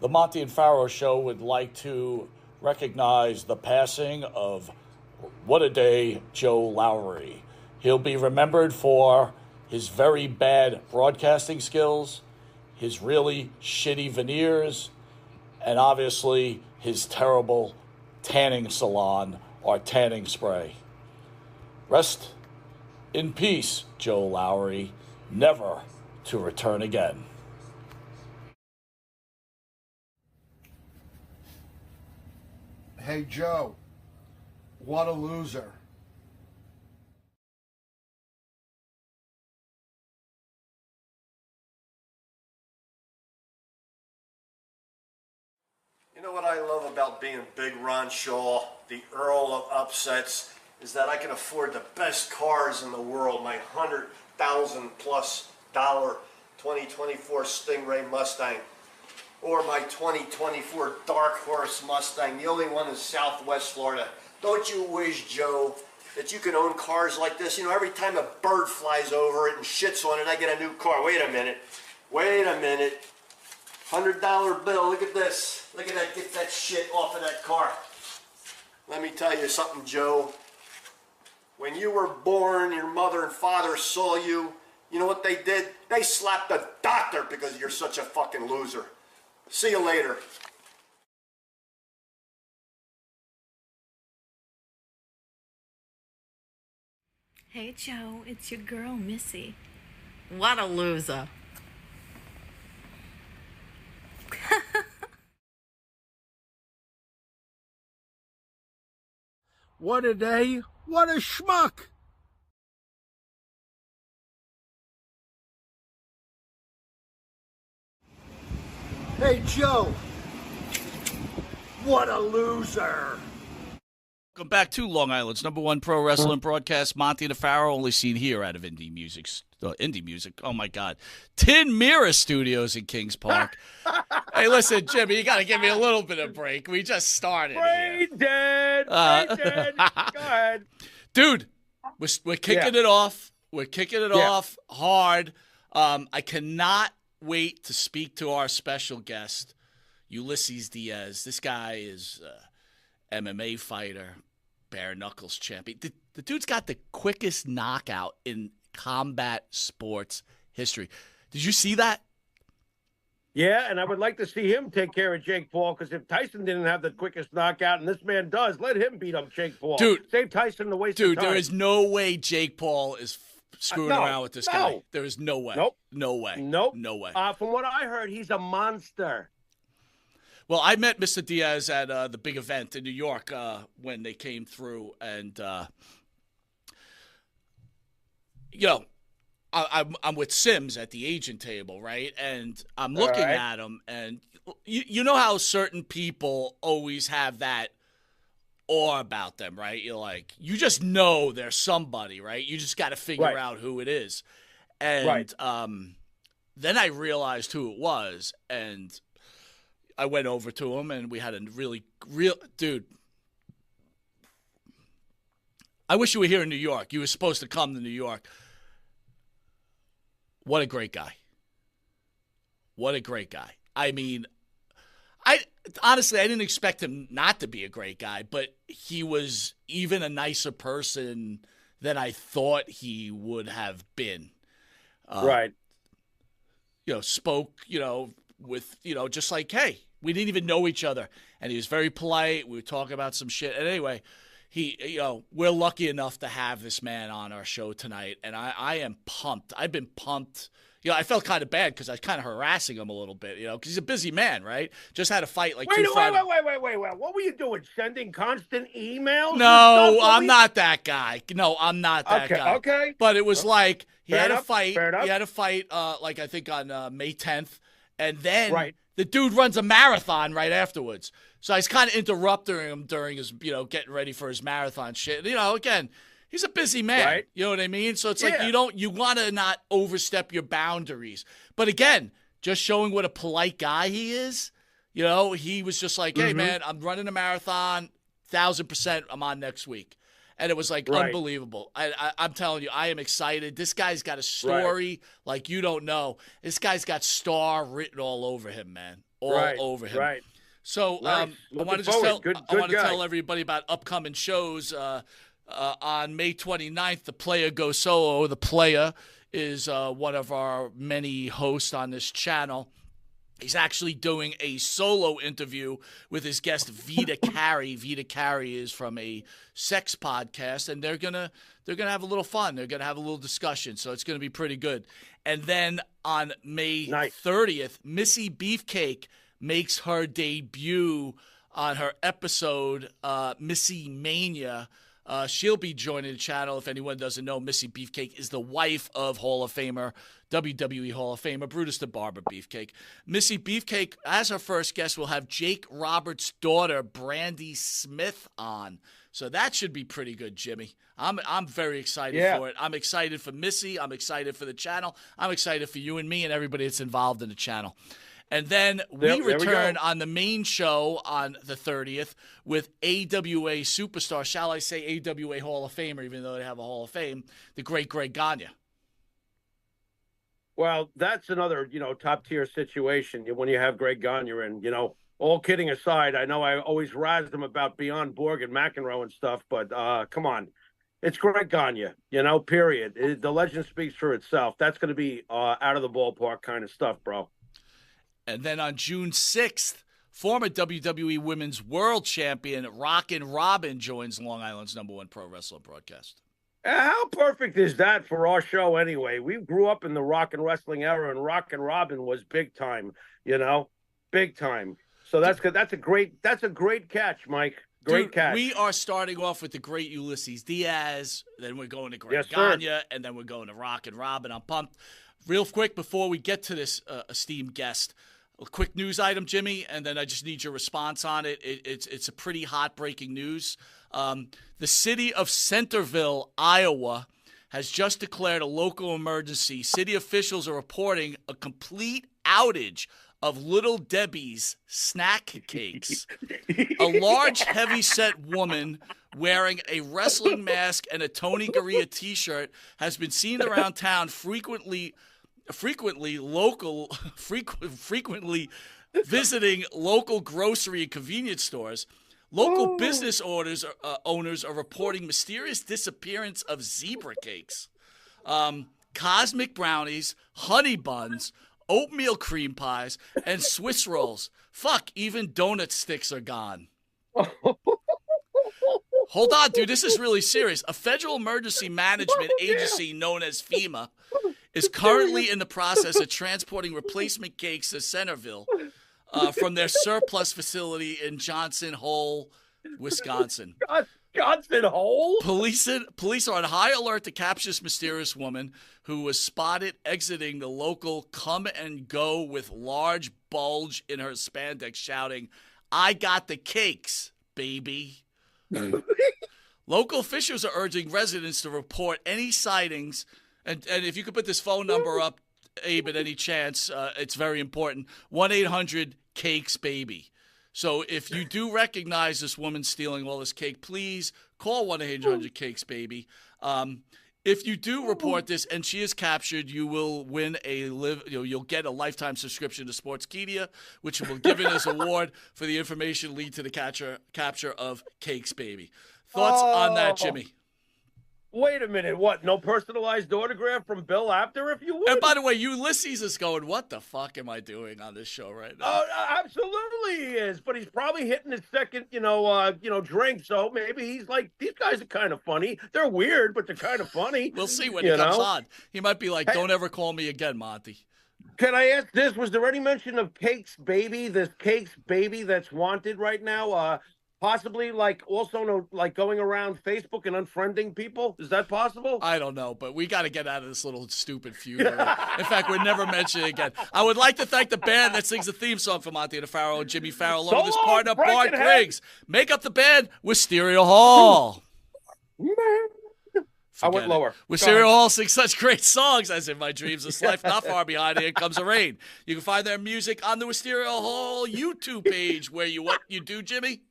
The Monte and Pharaoh Show would like to recognize the passing of What a Day Joe Lowry. He'll be remembered for his very bad broadcasting skills, his really shitty veneers, and obviously his terrible tanning salon or tanning spray. Rest in peace, Joe Lowry, never to return again. Hey, Joe, what a loser. You know what I love about being Big Ron Shaw, the Earl of Upsets, is that I can afford the best cars in the world. My $100,000+ 2024 Stingray Mustang, or my 2024 Dark Horse Mustang, the only one in Southwest Florida. Don't you wish, Joe, that you could own cars like this? You know, every time a bird flies over it and shits on it, I get a new car. Wait a minute. $100 bill, look at this. Look at that, get that shit off of that car. Let me tell you something, Joe. When you were born, your mother and father saw you. You know what they did? They slapped the doctor because you're such a fucking loser. See you later. Hey Joe, it's your girl Missy. What a loser. What a day, what a schmuck. Hey Joe, what a loser. Welcome back to Long Island's #1 pro wrestling broadcast, Monte The Pharaoh, only seen here out of Indie Music. Oh my God, Tin Mirror Studios in Kings Park. Hey, listen, Jimmy, you got to give me a little bit of break. We just started. Brain dead. Go ahead, dude. We're kicking it off. We're kicking it off hard. I cannot wait to speak to our special guest, Ulysses Diaz. This guy is MMA fighter, bare knuckles champion. The dude's got the quickest knockout in combat sports history. Did you see that? Yeah, and I would like to see him take care of Jake Paul, because if Tyson didn't have the quickest knockout, and this man does, let him beat up Jake Paul. Dude, save Tyson the waste of time. Dude, there is no way Jake Paul is screwing around with this guy. There is no way. Nope. No way. Nope. No way. From what I heard, he's a monster. Well, I met Mr. Diaz at the big event in New York when they came through, and I'm with Sims at the agent table, right? And I'm looking at him, and you know how certain people always have that awe about them, right? You're like, you just know there's somebody, right? You just got to figure out who it is. And then I realized who it was, and I went over to him, and we had a real dude. I wish you were here in New York. You were supposed to come to New York. What a great guy. What a great guy. I mean, honestly, I didn't expect him not to be a great guy, but he was even a nicer person than I thought he would have been. Spoke, with, just like, hey, we didn't even know each other. And he was very polite. We were talking about some shit. And anyway, we're lucky enough to have this man on our show tonight. And I am pumped. I've been pumped. I felt kind of bad because I was kind of harassing him a little bit, because he's a busy man, right? Just had a fight like Wait. What were you doing? Sending constant emails? No, I'm not that guy. No, I'm not that guy. Okay. But it was like he had Fair a fight. enough. He had a fight, I think on May 10th. And then the dude runs a marathon right afterwards. So I was kind of interrupting him during his, getting ready for his marathon shit. Again, he's a busy man. Right. You know what I mean? So it's like you want to not overstep your boundaries. But again, just showing what a polite guy he is. He was just like, hey, man, I'm running a marathon, 1,000%. I'm on next week. And it was like unbelievable. I'm telling you, I am excited. This guy's got a story like you don't know. This guy's got star written all over him, man. all over him. Right. So Nice. I want to Looking forward. Good guy. tell everybody about upcoming shows. On May 29th, The Player Goes Solo. The Player is one of our many hosts on this channel. He's actually doing a solo interview with his guest Vita Carey. Vita Carey is from a sex podcast, and they're gonna have a little fun. They're gonna have a little discussion, so it's gonna be pretty good. And then on May 30th, Missy Beefcake makes her debut on her episode Missy Mania. She'll be joining the channel. If anyone doesn't know, Missy Beefcake is the wife of Hall of Famer, WWE Hall of Famer, Brutus the Barber Beefcake. Missy Beefcake, as her first guest, will have Jake Roberts' daughter, Brandy Smith, on. So that should be pretty good, Jimmy. I'm very excited for it. I'm excited for Missy. I'm excited for the channel. I'm excited for you and me and everybody that's involved in the channel. And then we return on the main show on the 30th with AWA superstar, shall I say AWA Hall of Famer, even though they have a Hall of Fame, the great Greg Gagne. Well, that's another, top-tier situation when you have Greg Gagne in, all kidding aside. I know I always razzed him about Beyond Borg and McEnroe and stuff, but come on. It's Greg Gagne, period. The legend speaks for itself. That's going to be out of the ballpark kind of stuff, bro. And then on June 6th, former WWE Women's World Champion Rockin' Robin joins Long Island's #1 pro wrestling broadcast. How perfect is that for our show anyway? We grew up in the rock and wrestling era, and Rockin' Robin was big time, big time. So that's good. That's a great catch, Mike. Great catch. We are starting off with the great Ulysses Diaz, then we're going to Greg Gagne, and then we're going to Rockin' Robin. I'm pumped. Real quick before we get to this esteemed guest, a quick news item, Jimmy, and then I just need your response on it. It's a pretty hot breaking news. The city of Centerville, Iowa, has just declared a local emergency. City officials are reporting a complete outage of Little Debbie's snack cakes. A large, heavy-set woman wearing a wrestling mask and a Tony Garea T-shirt has been seen around town frequently visiting local grocery and convenience stores. Local business owners are reporting mysterious disappearance of zebra cakes, cosmic brownies, honey buns, oatmeal cream pies, and Swiss rolls. Fuck, even donut sticks are gone. Hold on, dude. This is really serious. A federal emergency management agency known as FEMA is currently in the process of transporting replacement cakes to Centerville from their surplus facility in Johnson Hole, Wisconsin. Johnson Hole? Police are on high alert to capture this mysterious woman who was spotted exiting the local Come and Go with large bulge in her spandex, shouting, "I got the cakes, baby." Local officials are urging residents to report any sightings, and if you could put this phone number up, Abe, at any chance, it's very important. 1-800-CAKES-BABY. So if you do recognize this woman stealing all this cake, please call 1-800-CAKES-BABY. If you do report this and she is captured, you will win you'll get a lifetime subscription to Sportskeeda, which will give it as award for the information lead to the capture of Cakes Baby. Thoughts on that, Jimmy? Wait a minute. What? No personalized autograph from Bill Apter, if you would? And by the way, Ulysses is going, what the fuck am I doing on this show right now? Oh, absolutely he is. But he's probably hitting his second, drink. So maybe he's like, these guys are kind of funny. They're weird, but they're kind of funny. We'll see when he comes on. He might be like, don't ever call me again, Monty. Can I ask this? Was there any mention of Cakes Baby, this Cakes Baby that's wanted right now? Possibly, also going around Facebook and unfriending people? Is that possible? I don't know, but we got to get out of this little stupid feud. In fact, we're never mentioning it again. I would like to thank the band that sings the theme song for Monte The Pharaoh and Jimmy Farrell, along with his partner, Bart Griggs. Make up the band with Stereo Hall. I went lower. Stereo Hall sings such great songs as In My Dreams, This Life Not Far Behind, Here Comes the Rain. You can find their music on the Wisteria Hall YouTube page, where what you do, Jimmy?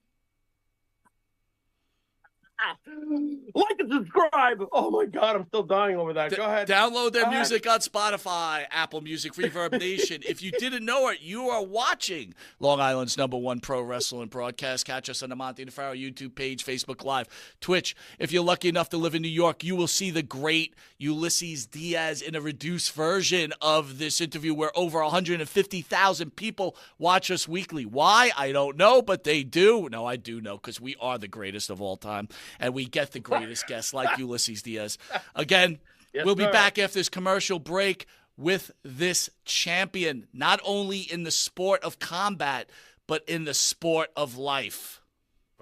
Like the subscribe. Oh my God, I'm still dying over that. Go ahead. Download their Go ahead. music on Spotify, Apple Music, Reverb Nation. If you didn't know it, you are watching Long Island's #1 pro wrestling broadcast. Catch us on the Monte The Pharaoh YouTube page, Facebook Live, Twitch. If you're lucky enough to live in New York, you will see the great Ulysses Diaz in a reduced version of this interview where over 150,000 people watch us weekly. Why? I don't know, but they do. No, I do know, because we are the greatest of all time, and we get the greatest guests like Ulysses Diaz. Again, we'll be back after this commercial break with this champion, not only in the sport of combat, but in the sport of life.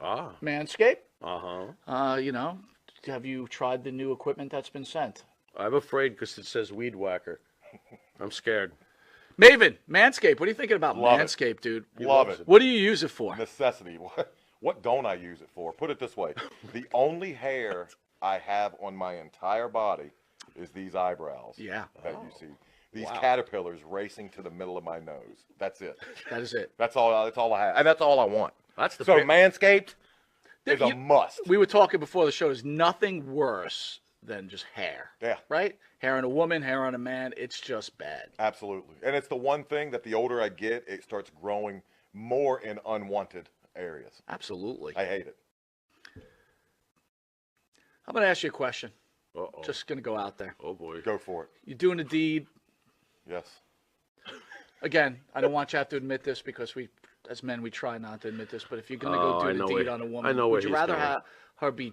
Manscaped? Have you tried the new equipment that's been sent? I'm afraid because it says weed whacker. I'm scared. Maven, Manscaped, what are you thinking about Love Manscaped, it. dude? Love it. What do you use it for? Necessity. What don't I use it for? Put it this way. The only hair I have on my entire body is these eyebrows. Yeah. That you see. These caterpillars racing to the middle of my nose. That's it. That is it. That's all I have. And that's all I want. That's the So Manscaped is a must. We were talking before the show. There's nothing worse than just hair. Yeah. Right? Hair on a woman, hair on a man. It's just bad. Absolutely. And it's the one thing that the older I get, it starts growing more in unwanted areas. Absolutely. I hate it. I'm going to ask you a question. Uh-oh. Just going to go out there. Oh, boy. Go for it. You're doing a deed. Yes. Again, I don't want you to have to admit this because we, as men, we try not to admit this. But if you're going to go do the deed on a woman, would you rather have her be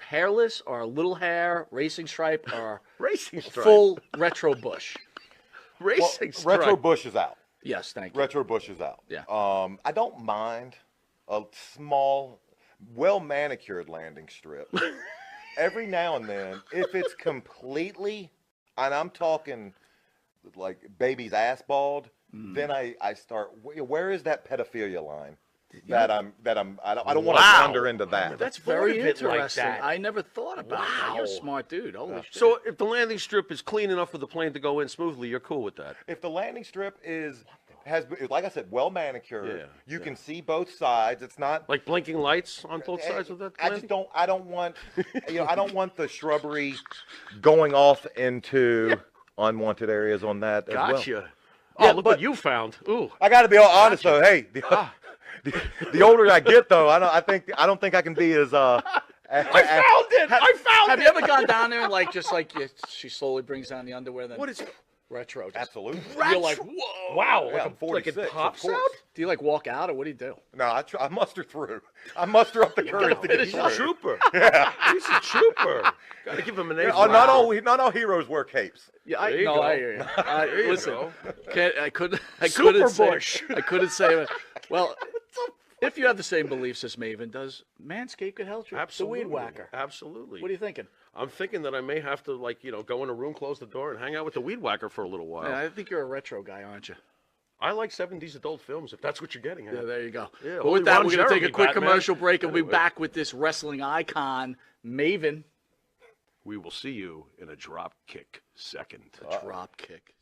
hairless or a little hair, racing stripe, or Racing stripe. full retro bush? Racing stripe. Retro Bush is out. Yes, thank you. Retro Bush is out. Yeah. I don't mind a small, well-manicured landing strip. Every now and then, if it's completely, and I'm talking like baby's ass bald, then I start, where is that pedophilia line? I don't want to wander into that. That's very Thought of it like interesting. that. I never thought about that. You're a smart dude. Holy shit. So if the landing strip is clean enough for the plane to go in smoothly, you're cool with that? If the landing strip has, like I said, well manicured, Yeah, you can see both sides. It's not Like blinking lights on both sides of that I landing? just don't. I don't want. I don't want the shrubbery going off into unwanted areas on that as well. Gotcha. Oh, look what you found. Ooh. I got to be all honest though. Hey, the older I get though, I don't think I can be as I found it! Have you ever gone down there and she slowly brings down the underwear? Then What is it? retro? Just, Absolutely. you're like, whoa! Wow. Yeah, Like, I'm like 46, it of pops course. out? Do you walk out or what do you do? No, I muster through. I muster up the courage to get He's through. a trooper. He's a trooper. Gotta give him an A. Not all heroes wear capes. Yeah, There you go. I hear you. There you Listen, go. I couldn't Super say. Bush. I couldn't say it. Well, if you have the same beliefs as Maven does, Manscaped could help you. Absolutely. The weed whacker. Absolutely. What are you thinking? I'm thinking that I may have to, go in a room, close the door, and hang out with the weed whacker for a little while. Yeah, I think you're a retro guy, aren't you? I like 70s adult films, if that's what you're getting at. Yeah, there you go. Yeah, but with that, Ron we're going to take a Jeremy, quick Batman. commercial break, and we'll be Anyway. back with this wrestling icon, Maven. We will see you in a drop kick second. Drop kick.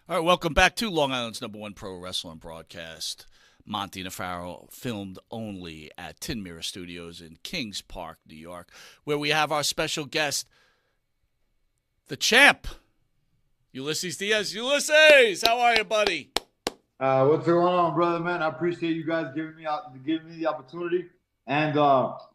All right, welcome back to Long Island's #1 pro wrestling broadcast. Monte The Pharaoh, filmed only at Tin Mirror Studios in Kings Park, New York, where we have our special guest, the champ, Ulysses Diaz. Ulysses, how are you, buddy? What's going on, brother, man? I appreciate you guys giving me the opportunity. And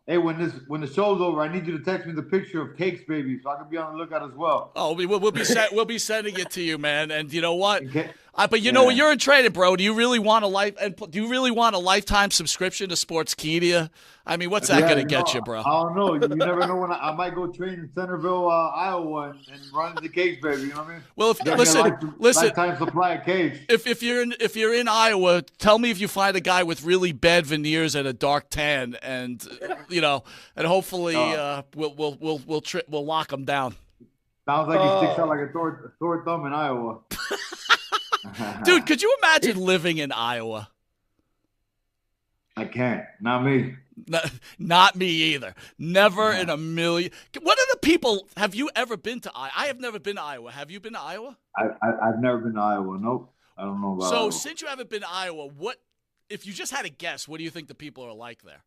hey, when the show's over, I need you to text me the picture of Cakes Baby so I can be on the lookout as well. Oh, we'll be sending it to you, man. And you know what? Okay. But you know what? You're in training, bro. Do you really want a lifetime subscription to Sportskeeda? I mean, what's that going to get you, bro? I don't know. You never know when I might go train in Centerville, Iowa, and run into Cakes Baby. You know what I mean? Well, Get me listen. lifetime supply of cakes. If you're in Iowa, tell me if you find a guy with really bad veneers and a dark tan, and and hopefully we'll lock him down. Sounds like he sticks out like a sore thumb in Iowa. Dude, could you imagine living in Iowa? I can't. Not me. Not me either. Never in a million. What are the people? Have you ever been to Iowa? I have never been to Iowa. Have you been to Iowa? I've never been to Iowa. Nope. I don't know about So Iowa. since you haven't been to Iowa, if you just had a guess, what do you think the people are like there?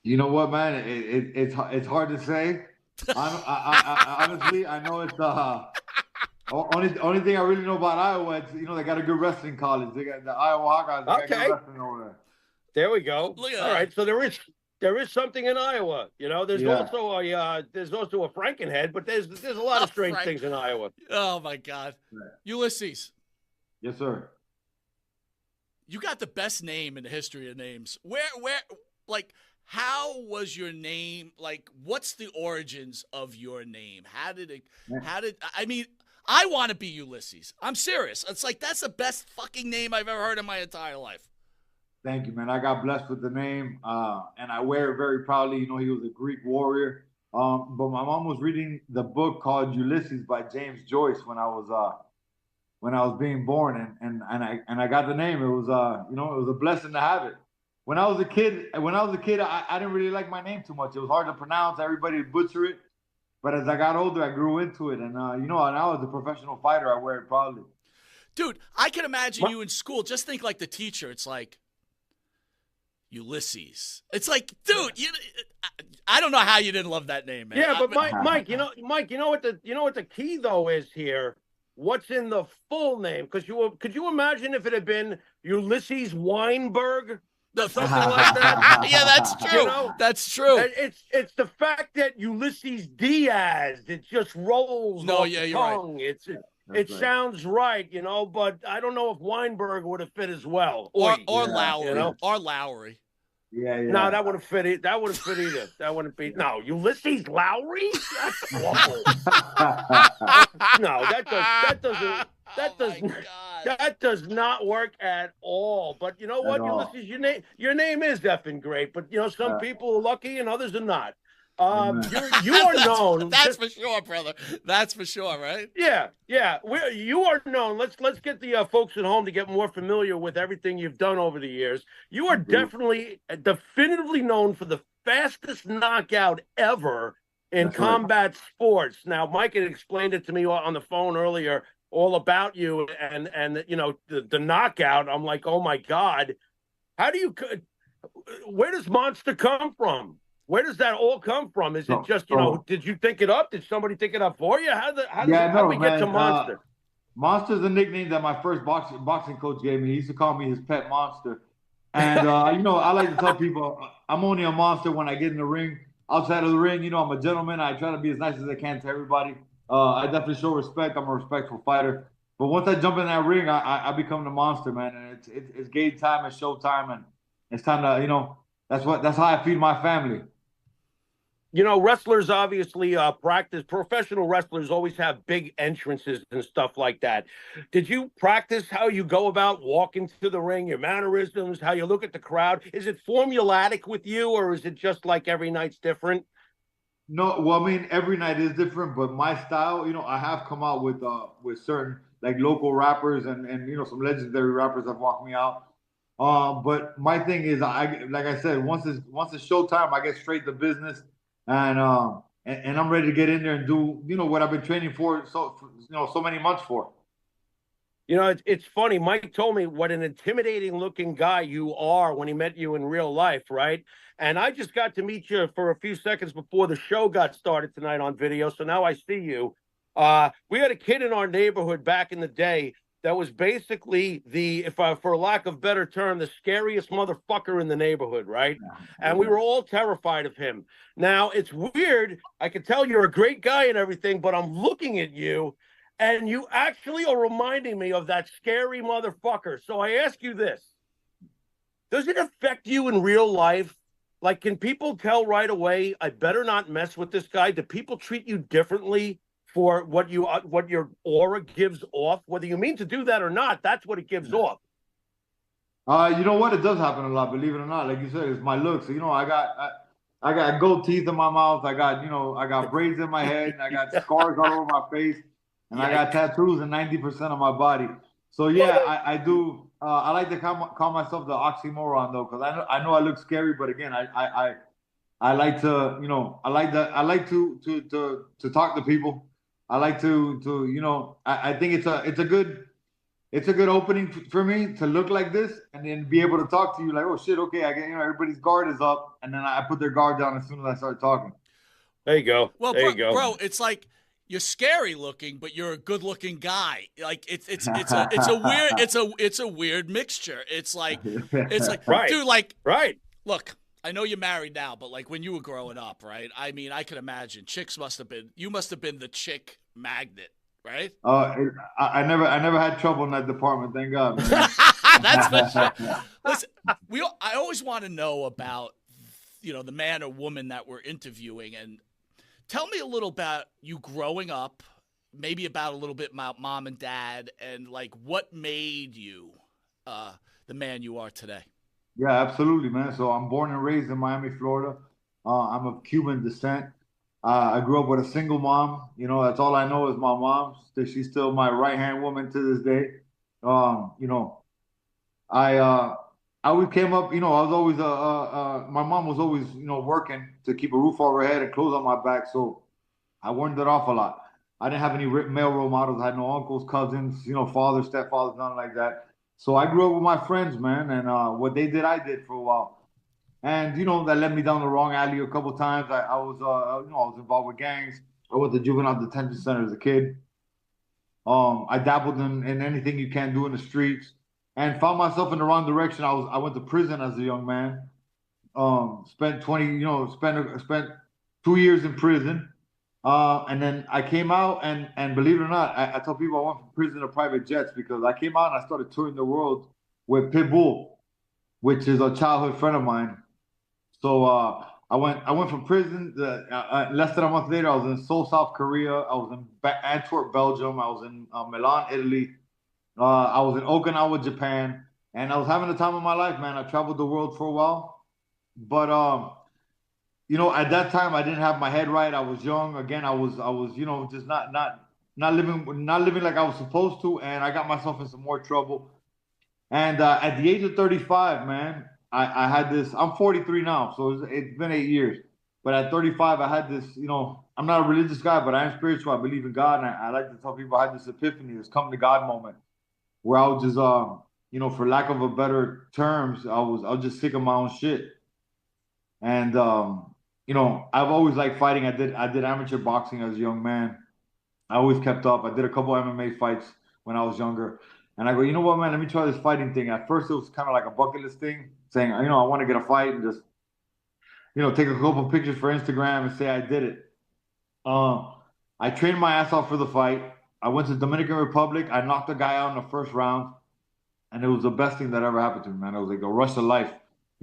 You know what, man? It's hard to say. Honestly, I know it's only thing I really know about Iowa. It's they got a good wrestling college. They got the Iowa Hawkeyes. They got good Okay. wrestling over there. There we go. Look at All that. right, so there is something in Iowa. There's Yeah. also a Frankenhead, but there's a lot of strange things in Iowa. Oh my God, Right. Ulysses, Yes, sir. you got the best name in the history of names. Like, how was your name? Like, what's the origins of your name? I mean, I want to be Ulysses. I'm serious. It's like, that's the best fucking name I've ever heard in my entire life. Thank you, man. I got blessed with the name, and I wear it very proudly. He was a Greek warrior. But my mom was reading the book called Ulysses by James Joyce when I was being born, and I got the name. It was it was a blessing to have it. When I was a kid, I didn't really like my name too much. It was hard to pronounce. Everybody would butcher it. But as I got older, I grew into it, and now as a professional fighter, I wear it proudly. Dude, I can imagine you in school. Just think like the teacher. It's like, Ulysses. It's like, dude, I don't know how you didn't love that name, man. Yeah, but Mike, you know what the key though is here. What's in the full name? Because could you imagine if it had been Ulysses Weinberg or something like that? Yeah, that's true. That's true. It's the fact that Ulysses Diaz, it just rolls off the tongue. Right. It right. sounds right, but I don't know if Weinberg would have fit as well. Or Lowry. Or Lowry. Yeah. No, that wouldn't fit it. That wouldn't fit either. That wouldn't be. No, Ulysses Lowry? That's awful. No, that does not work at all. But you know what, Ulysses, your name is effing great. But some people are lucky and others are not. You are known. That's for sure, brother. That's for sure, right? Yeah. You are known. Let's get the folks at home to get more familiar with everything you've done over the years. You are definitively known for the fastest knockout ever in combat sports. Now, Mike had explained it to me on the phone earlier, all about you and the knockout. I'm like, oh my God, where does Monster come from? Where does that all come from? Is it just, did you think it up? Did somebody think it up for you? How do we get to Monster? Monster's a nickname that my first boxing coach gave me. He used to call me his pet monster. And, I like to tell people I'm only a monster when I get in the ring. Outside of the ring, I'm a gentleman. I try to be as nice as I can to everybody. I definitely show respect. I'm a respectful fighter. But once I jump in that ring, I become the monster, man. And it's game time, it's show time, and it's time to, that's how I feed my family. Wrestlers obviously practice. Professional wrestlers always have big entrances and stuff like that. Did you practice how you go about walking to the ring, your mannerisms, how you look at the crowd? Is it formulatic with you, or is it just like every night's different? No, well, I mean, every night is different, but my style, I have come out with certain like local rappers and some legendary rappers have walked me out. But my thing is, like I said, once it's showtime, I get straight to business. And I'm ready to get in there and do what I've been training for so many months for. It's funny. Mike told me what an intimidating looking guy you are when he met you in real life, right? And I just got to meet you for a few seconds before the show got started tonight on video. So now I see you. We had a kid in our neighborhood back in the day that was basically for lack of better term, the scariest motherfucker in the neighborhood, right? And we were all terrified of him. Now, it's weird. I can tell you're a great guy and everything, but I'm looking at you, and you actually are reminding me of that scary motherfucker. So I ask you this. Does it affect you in real life? Like, can people tell right away, I better not mess with this guy? Do people treat you differently for what your aura gives off? Whether you mean to do that or not, that's what it gives off. You know what? It does happen a lot, believe it or not. Like you said, it's my looks. I got gold teeth in my mouth. I got braids in my head, and I got scars all over my face, and I got tattoos in 90% of my body. So yeah, I do. I like to call myself the oxymoron though, because I know I look scary, but again, I like to I like to talk to people. I like to I think it's a good it's a good opening for me to look like this and then be able to talk to you like, oh shit, okay, I get, everybody's guard is up, and then I put their guard down as soon as I start talking. There you go. Well, There you go. bro, it's like you're scary looking, but you're a good looking guy. Like it's a weird it's a weird mixture. It's like Right. dude, like Right. look, I know you're married now, but like when you were growing up, right? I mean, I could imagine you must have been the chick magnet, right? I never had trouble in that department, thank God, man. That's for sure. Listen, I always want to know about the man or woman that we're interviewing, and tell me a little about you growing up, maybe about a little bit about mom and dad, and like what made you the man you are today. Yeah, absolutely, man. So I'm born and raised in Miami, Florida. I'm of Cuban descent. I grew up with a single mom. That's all I know is my mom. She's still my right hand woman to this day. Um, you know, I always came up. I was always my mom was always working to keep a roof over her head and clothes on my back. So I warned it off a lot. I didn't have any male role models. I had no uncles, cousins, fathers, stepfathers, nothing like that. So I grew up with my friends, man, and what they did, I did for a while. And that led me down the wrong alley a couple times. I was involved with gangs. I went to juvenile detention center as a kid. I dabbled in anything you can do in the streets, and found myself in the wrong direction. I went to prison as a young man. Spent 20, spent 2 years in prison. And then I came out, and believe it or not, I tell people I went from prison to private jets because I came out and I started touring the world with Pitbull, which is a childhood friend of mine. So I went from prison. Less than a month later, I was in Seoul, South Korea. I was in Antwerp, Belgium. I was in Milan, Italy. I was in Okinawa, Japan, and I was having the time of my life, man. I traveled the world for a while, but at that time I didn't have my head right. I was young. Again, I was, just not living like I was supposed to, and I got myself in some more trouble. And at the age of 35, man, I had this. I'm 43 now, so it's been 8 years. But at 35, I had this. I'm not a religious guy, but I am spiritual. I believe in God, and I like to tell people I had this epiphany, this come to God moment, where I was just, for lack of a better terms, I was just sick of my own shit. And I've always liked fighting. I did amateur boxing as a young man. I always kept up. I did a couple MMA fights when I was younger. And I go, you know what, man, let me try this fighting thing. At first it was kind of like a bucket list thing, saying, I want to get a fight and just, take a couple pictures for Instagram and say I did it. I trained my ass off for the fight. I went to Dominican Republic. I knocked a guy out in the first round, and it was the best thing that ever happened to me, man. It was like a rush of life.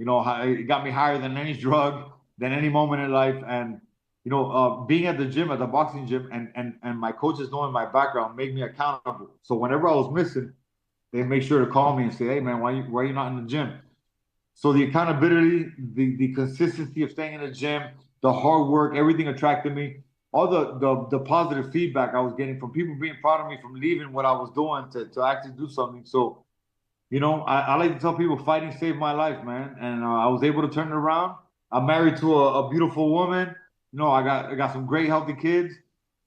It got me higher than any drug, than any moment in life. And being at the gym, at the boxing gym, and my coaches knowing my background made me accountable. So whenever I was missing, they make sure to call me and say, "Hey, man, why are you not in the gym?" So the accountability, the consistency of staying in the gym, the hard work, everything attracted me. All the positive feedback I was getting from people being proud of me from leaving what I was doing to actually do something. So I like to tell people fighting saved my life, man. And I was able to turn it around. I'm married to a beautiful woman. I got some great healthy kids,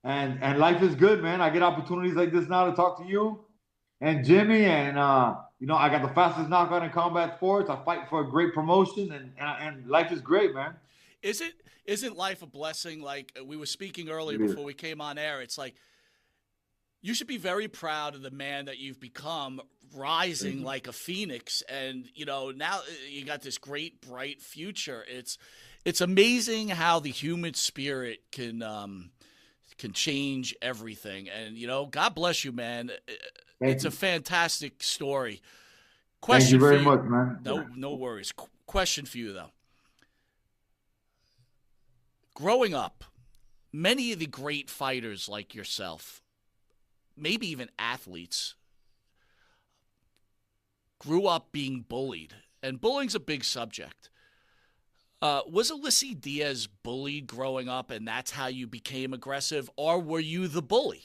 and life is good, man. I get opportunities like this now to talk to you and Jimmy, and I got the fastest knockout in combat sports. I fight for a great promotion, and life is great, man. Isn't life a blessing? Like we were speaking earlier It is. before we came on air, it's like you should be very proud of the man that you've become, rising like a phoenix, and now you got this great bright future. It's amazing how the human spirit can change everything, and God bless you, man. It's a fantastic story. Thank you Question for very you. much, man. No worries. Question for you though. Growing up, many of the great fighters like yourself, maybe even athletes, grew up being bullied. And bullying's a big subject. Was Ulysses Diaz bullied growing up and that's how you became aggressive? Or were you the bully?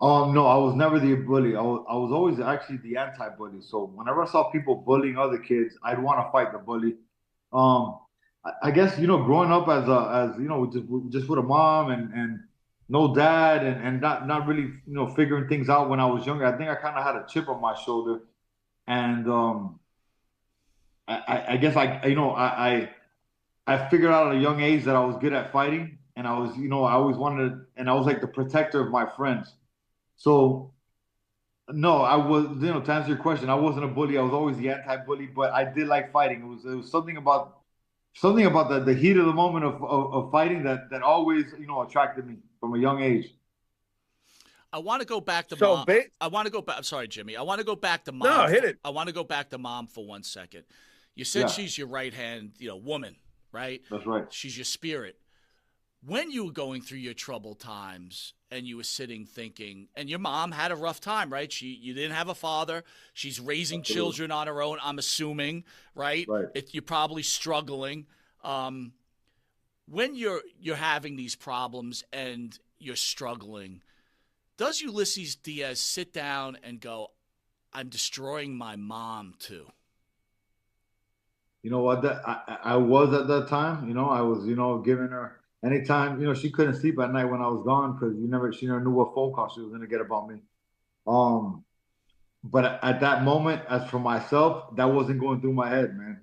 No, I was never the bully. I was always actually the anti-bully. So whenever I saw people bullying other kids, I'd want to fight the bully. Um, I guess growing up as just with a mom and no dad, and not really, figuring things out when I was younger. I think I kind of had a chip on my shoulder, and I guess I figured out at a young age that I was good at fighting, and I was, I always wanted, and I was like the protector of my friends. So no, I was, to answer your question, I wasn't a bully. I was always the anti-bully, but I did like fighting. It was something about the heat of the moment of fighting that always, attracted me from a young age. I want to go back to So, mom. I want to go back. I'm sorry, Jimmy. I want to go back to mom. No, hit it. I want to go back to mom for 1 second. You said Yeah. she's your right hand, woman, right? That's right. She's your spirit. When you were going through your troubled times and you were sitting thinking, and your mom had a rough time, right? You didn't have a father. She's raising Absolutely. children on her own, I'm assuming, right? Right. You're probably struggling. When you're having these problems and you're struggling, does Ulysses Diaz sit down and go, I'm destroying my mom too? You know what? I was at that time. I was, giving her anytime. She couldn't sleep at night when I was gone because she never knew what phone call she was gonna get about me. Um, but at that moment, as for myself, that wasn't going through my head, man.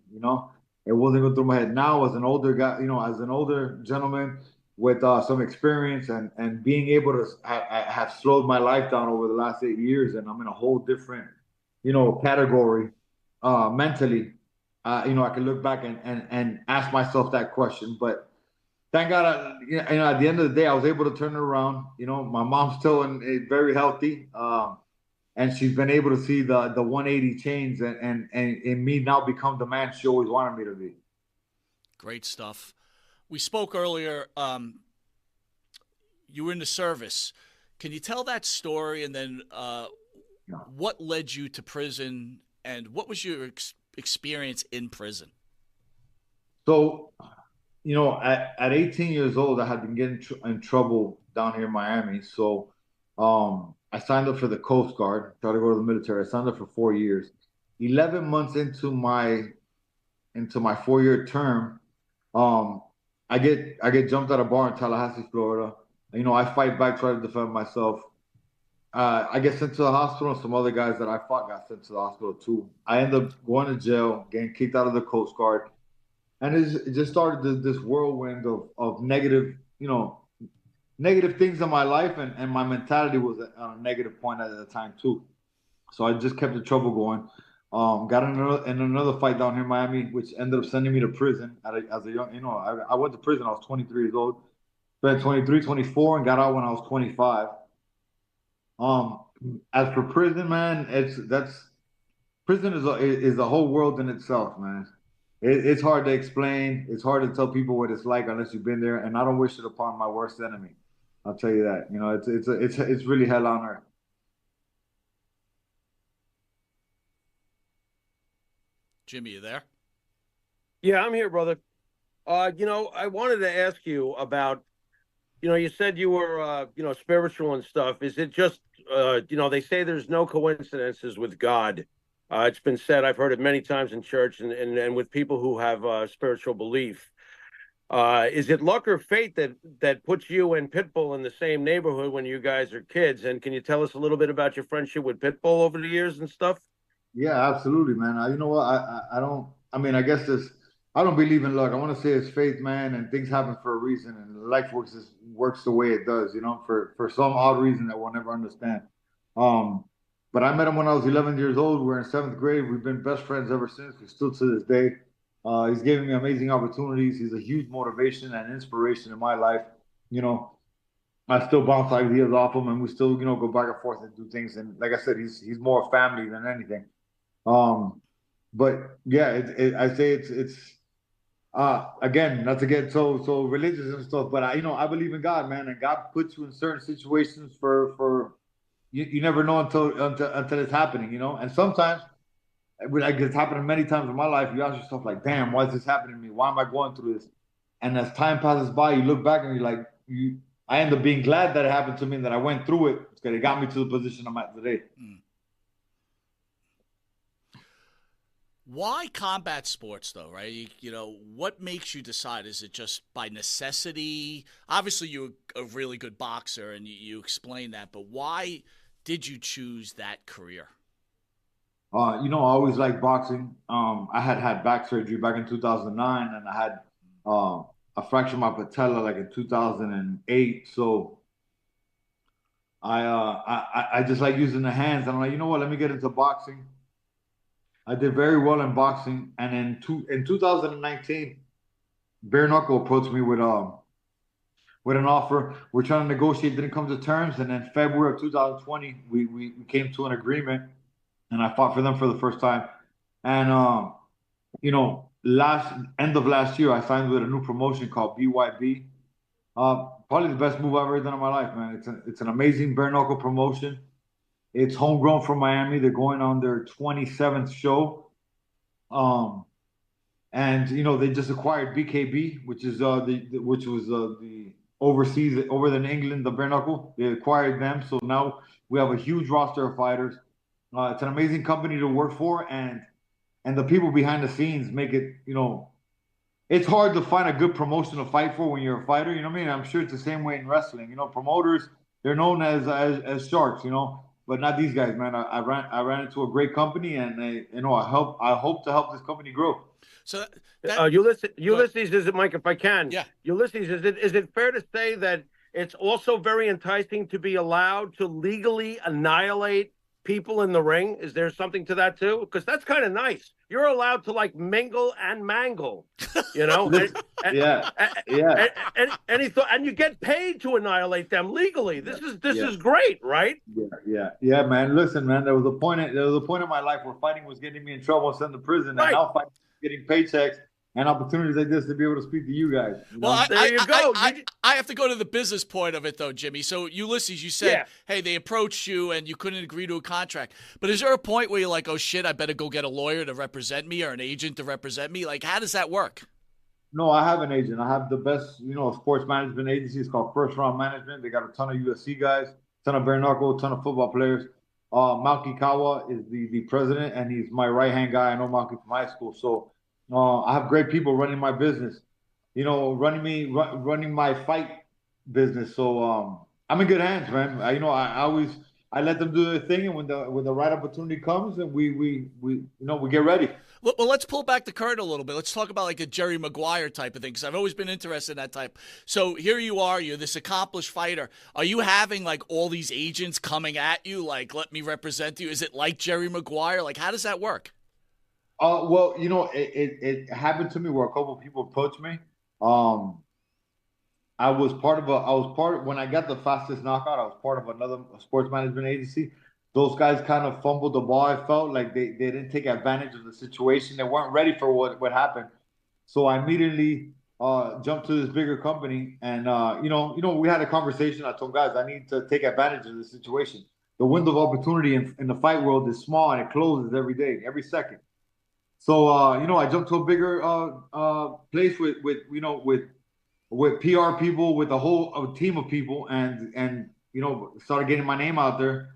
It wasn't going through my head. Now, as an older guy, as an older gentleman with some experience and being able to have slowed my life down over the last 8 years, and I'm in a whole different, category mentally. I can look back and ask myself that question. But thank God, at the end of the day, I was able to turn it around. My mom's still very healthy. And she's been able to see the 180 change and in me now become the man she always wanted me to be. Great stuff. We spoke earlier. You were in the service. Can you tell that story, and then what led you to prison, and what was your experience in prison? So, at 18 years old, I had been getting in trouble down here in Miami. So, I signed up for the Coast Guard, tried to go to the military. I signed up for 4 years. 11 months into my 4-year term, I get jumped at a bar in Tallahassee, Florida. I fight back, try to defend myself. I get sent to the hospital, and some other guys that I fought got sent to the hospital too. I end up going to jail, getting kicked out of the Coast Guard, and it just started this whirlwind of negative, negative things in my life, and my mentality was on a negative point at the time too. So I just kept the trouble going. Got in another fight down here in Miami, which ended up sending me to prison as a young. I went to prison. I was 23 years old. Spent 23, 24, and got out when I was 25. As for prison, man, prison is a whole world in itself, man. It's hard to explain. It's hard to tell people what it's like unless you've been there. And I don't wish it upon my worst enemy. I'll tell you that. It's really hell on earth. Jimmy, you there? Yeah, I'm here, brother. I wanted to ask you about, you said you were, spiritual and stuff. Is it just, they say there's no coincidences with God. It's been said, I've heard it many times in church and with people who have spiritual belief. Is it luck or fate that puts you and Pitbull in the same neighborhood when you guys are kids? And can you tell us a little bit about your friendship with Pitbull over the years and stuff? Yeah, absolutely, man. You know what? I don't. I mean, I guess I don't believe in luck. I want to say it's faith, man, and things happen for a reason, and life works the way it does, for some odd reason that we'll never understand. But I met him when I was 11 years old. We're in seventh grade. We've been best friends ever since. We still to this day. He's given me amazing opportunities. He's a huge motivation and inspiration in my life. I still bounce ideas off him, and we still, go back and forth and do things. And like I said, he's more family than anything. But yeah, I say it's again, not to get so religious and stuff, but I believe in God, man, and God puts you in certain situations for you never know until it's happening, and sometimes like it's happened many times in my life, you ask yourself like, damn, why is this happening to me? Why am I going through this? And as time passes by, you look back and you're like, I end up being glad that it happened to me and that I went through it because it got me to the position I'm at today. Why combat sports, though, right? What makes you decide? Is it just by necessity? Obviously, you're a really good boxer, and you explained that, but why did you choose that career? I always liked boxing. I had back surgery back in 2009, and I had I fractured my patella like in 2008. So I just like using the hands. I'm like, you know what? Let me get into boxing. I did very well in boxing, and in 2019, Bare Knuckle approached me with an offer. We're trying to negotiate, didn't come to terms, and then February of 2020, we came to an agreement, and I fought for them for the first time. And last end of last year, I signed with a new promotion called BYB. Probably the best move I've ever done in my life, man. It's an amazing bare knuckle promotion. It's homegrown from Miami. They're going on their 27th show. Um, and they just acquired BKB, which is which was the overseas over in England, the bare knuckle. They acquired them, so now we have a huge roster of fighters. It's an amazing company to work for, and the people behind the scenes make it. It's hard to find a good promotion to fight for when you're a fighter. You know what I mean? I'm sure it's the same way in wrestling. Promoters, they're known as sharks. But not these guys, man. I ran into a great company, and I hope to help this company grow. So Ulysses, is it, Mike? If I can, yeah. Ulysses, is it fair to say that it's also very enticing to be allowed to legally annihilate people in the ring? Is there something to that too? Because that's kind of nice. You're allowed to like mingle and mangle, and you get paid to annihilate them legally. This is great, right? Yeah, man. Listen, man. There was a point in my life where fighting was getting me in trouble and sent to prison, and now fighting, getting paychecks and opportunities like this to be able to speak to you guys. Well, there you go. I have to go to the business point of it, though, Jimmy. So, Ulysses, you said, hey, they approached you and you couldn't agree to a contract. But is there a point where you're like, oh, shit, I better go get a lawyer to represent me or an agent to represent me? Like, how does that work? No, I have an agent. I have the best, sports management agency. It's called First Round Management. They got a ton of UFC guys, ton of bare knuckle, ton of football players. Malki Kawa is the president, and he's my right-hand guy. I know Malki from high school. So I have great people running my business, running my fight business. So I'm in good hands, man. I let them do their thing, and when the right opportunity comes, and we get ready. Well, let's pull back the curtain a little bit. Let's talk about like a Jerry Maguire type of thing, because I've always been interested in that type. So here you are, you're this accomplished fighter. Are you having like all these agents coming at you, like, let me represent you? Is it like Jerry Maguire? Like, how does that work? Well, it happened to me where a couple of people approached me. When I got the fastest knockout, I was part of another sports management agency. Those guys kind of fumbled the ball. I felt like they didn't take advantage of the situation. They weren't ready for what happened. So I immediately jumped to this bigger company, and we had a conversation. I told guys I need to take advantage of the situation. The window of opportunity in the fight world is small, and it closes every day, every second. So I jumped to a bigger place with PR people, with a team of people, and started getting my name out there.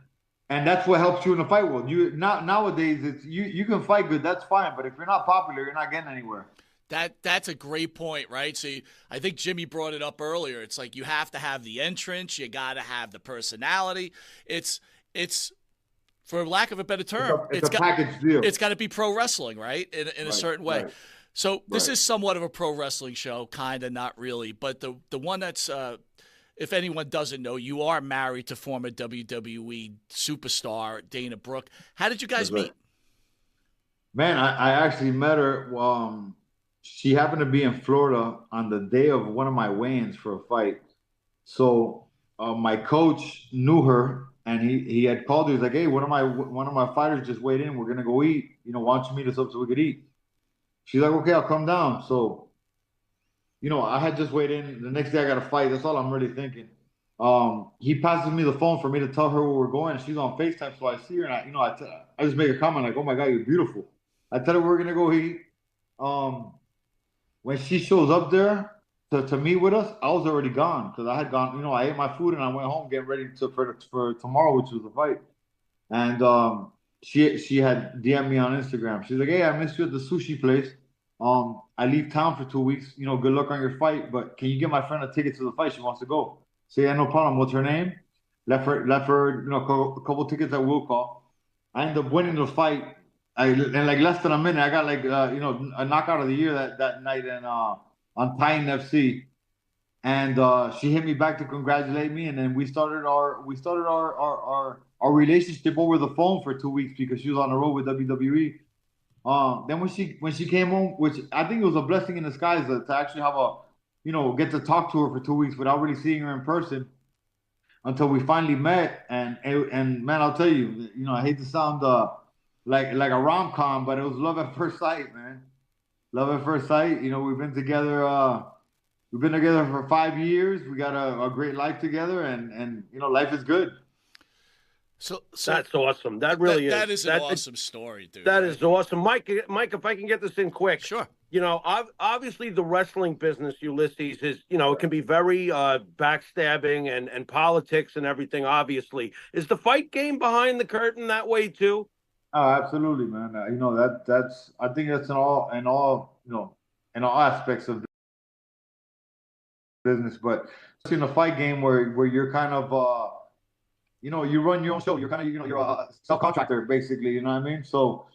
And that's what helps you in the fight world. Nowadays, it's you can fight good, that's fine. But if you're not popular, you're not getting anywhere. That's a great point, right? So I think Jimmy brought it up earlier. It's like you have to have the entrance, you got to have the personality. It's for lack of a better term, it's a package deal. It's got to be pro wrestling, right? In a certain way. Right. So this is somewhat of a pro wrestling show, kind of, not really. But the one that's if anyone doesn't know, you are married to former WWE superstar Dana Brooke. How did you guys meet? Man, I actually met her. She happened to be in Florida on the day of one of my weigh-ins for a fight. So my coach knew her, and he had called her. He was like, "Hey, one of my fighters just weighed in. We're gonna go eat. Why don't you meet us up so we could eat?" She's like, "Okay, I'll come down." So I had just weighed in. The next day I got to fight. That's all I'm really thinking. He passes me the phone for me to tell her where we're going. And she's on FaceTime, so I see her, and I just make a comment like, "Oh my God, you're beautiful." I tell her we're gonna go eat. When she shows up there to meet with us, I was already gone because I had gone. I ate my food and I went home getting ready for tomorrow, which was the fight. And she had DM'd me on Instagram. She's like, "Hey, I missed you at the sushi place. I leave town for 2 weeks. You know, good luck on your fight. But can you get my friend a ticket to the fight? She wants to go." Say, "Yeah, no problem. What's her name?" Left her, a couple tickets at will call. I ended up winning the fight. In like less than a minute, I got like a knockout of the year that night and on Titan FC. And she hit me back to congratulate me, and then we started our relationship over the phone for 2 weeks because she was on the road with WWE. Then when she came home, which I think it was a blessing in disguise to actually have get to talk to her for 2 weeks without really seeing her in person until we finally met. And man, I'll tell you, I hate to sound like a rom com, but it was love at first sight, man. Love at first sight. We've been together for 5 years. We got a great life together, and life is good. So That's awesome. That really is. That is an awesome story, dude. That is awesome. Mike, if I can get this in quick. Sure. Obviously the wrestling business, Ulysses, is, it can be very backstabbing and politics and everything, obviously. Is the fight game behind the curtain that way too? Oh, absolutely, man. That's I think that's in all aspects of the business, but it's in a fight game where you're kind of you run your own show. You're kind of you're a subcontractor basically. You know what I mean? So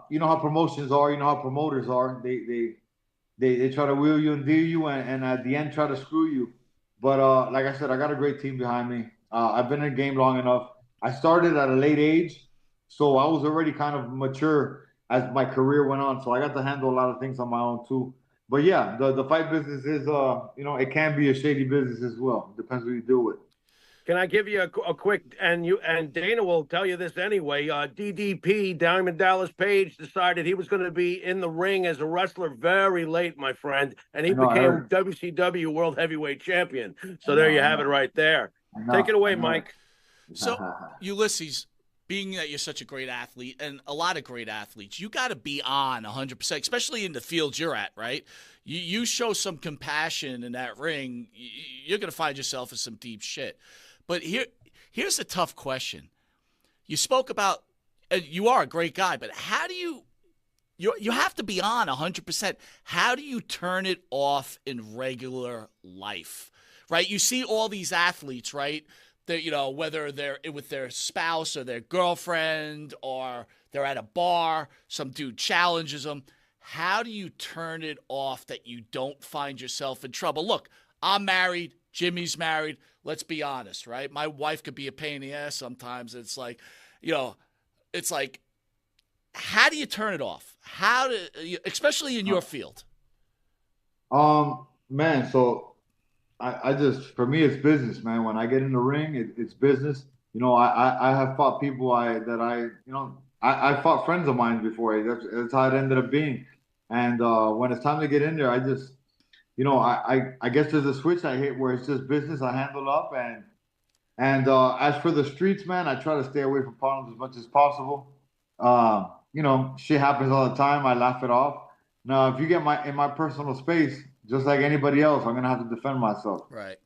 you know how promotions are. You know how promoters are. They try to wheel you and deal you, and at the end try to screw you. But like I said, I got a great team behind me. I've been in the game long enough. I started at a late age, so I was already kind of mature as my career went on. So I got to handle a lot of things on my own too. But yeah, the fight business is it can be a shady business as well. Depends who you deal with. Can I give you a quick, and Dana will tell you this anyway. DDP, Diamond Dallas Page, decided he was going to be in the ring as a wrestler very late, my friend, and he became WCW World Heavyweight Champion. So there you have it right there. Take it away, Mike. So, Ulysses, being that you're such a great athlete and a lot of great athletes, you got to be on 100%, especially in the field you're at, right? You show some compassion in that ring, you're going to find yourself in some deep shit. But here's a tough question. You spoke about, you are a great guy, but how do you have to be on 100%. How do you turn it off in regular life, right? You see all these athletes, right? That, whether they're with their spouse or their girlfriend or they're at a bar, some dude challenges them. How do you turn it off that you don't find yourself in trouble? Look, I'm married. Jimmy's married. Let's be honest, right? My wife could be a pain in the ass sometimes. It's like, how do you turn it off? Especially in your field? Man, so I just, for me, it's business, man. When I get in the ring, it's business. I have fought people I fought friends of mine before. That's how it ended up being. And when it's time to get in there, I just, I guess there's a switch I hit where it's just business. I handle up, and as for the streets, man, I try to stay away from problems as much as possible. Shit happens all the time. I laugh it off. Now, if you get in my personal space, just like anybody else, I'm gonna have to defend myself. Right.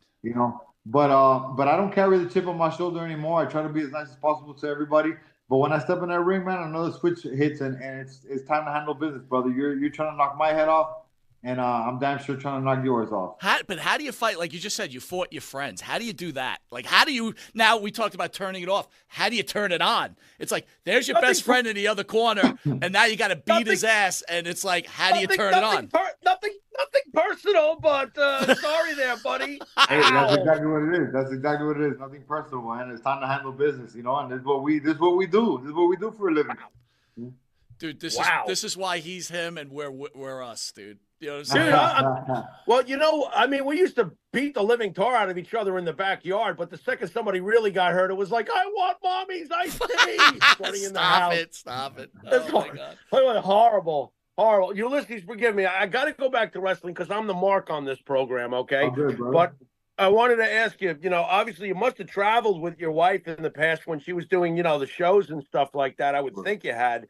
But I don't carry the chip on my shoulder anymore. I try to be as nice as possible to everybody. But when I step in that ring, man, another switch hits, and it's time to handle business, brother. You're trying to knock my head off. And I'm damn sure trying to knock yours off. But how do you fight? Like you just said, you fought your friends. How do you do that? Like, now we talked about turning it off. How do you turn it on? It's like, there's your best friend in the other corner, and now you got to beat his ass. And it's like, how do you turn it on? Nothing personal, but sorry there, buddy. Hey, that's exactly what it is. That's exactly what it is. Nothing personal, man. It's time to handle business, and this is what we do. This is what we do for a living. Dude, this is why he's him and we're us, dude. You know what I'm saying? Well, we used to beat the living tar out of each other in the backyard, but the second somebody really got hurt, it was like, I want mommy's iced tea. Running in the house. Stop it. Oh, my God. Horrible. Ulysses, forgive me. I got to go back to wrestling because I'm the mark on this program, okay? Oh, good, bro. But I wanted to ask you, obviously you must have traveled with your wife in the past when she was doing, the shows and stuff like that. I would think you had.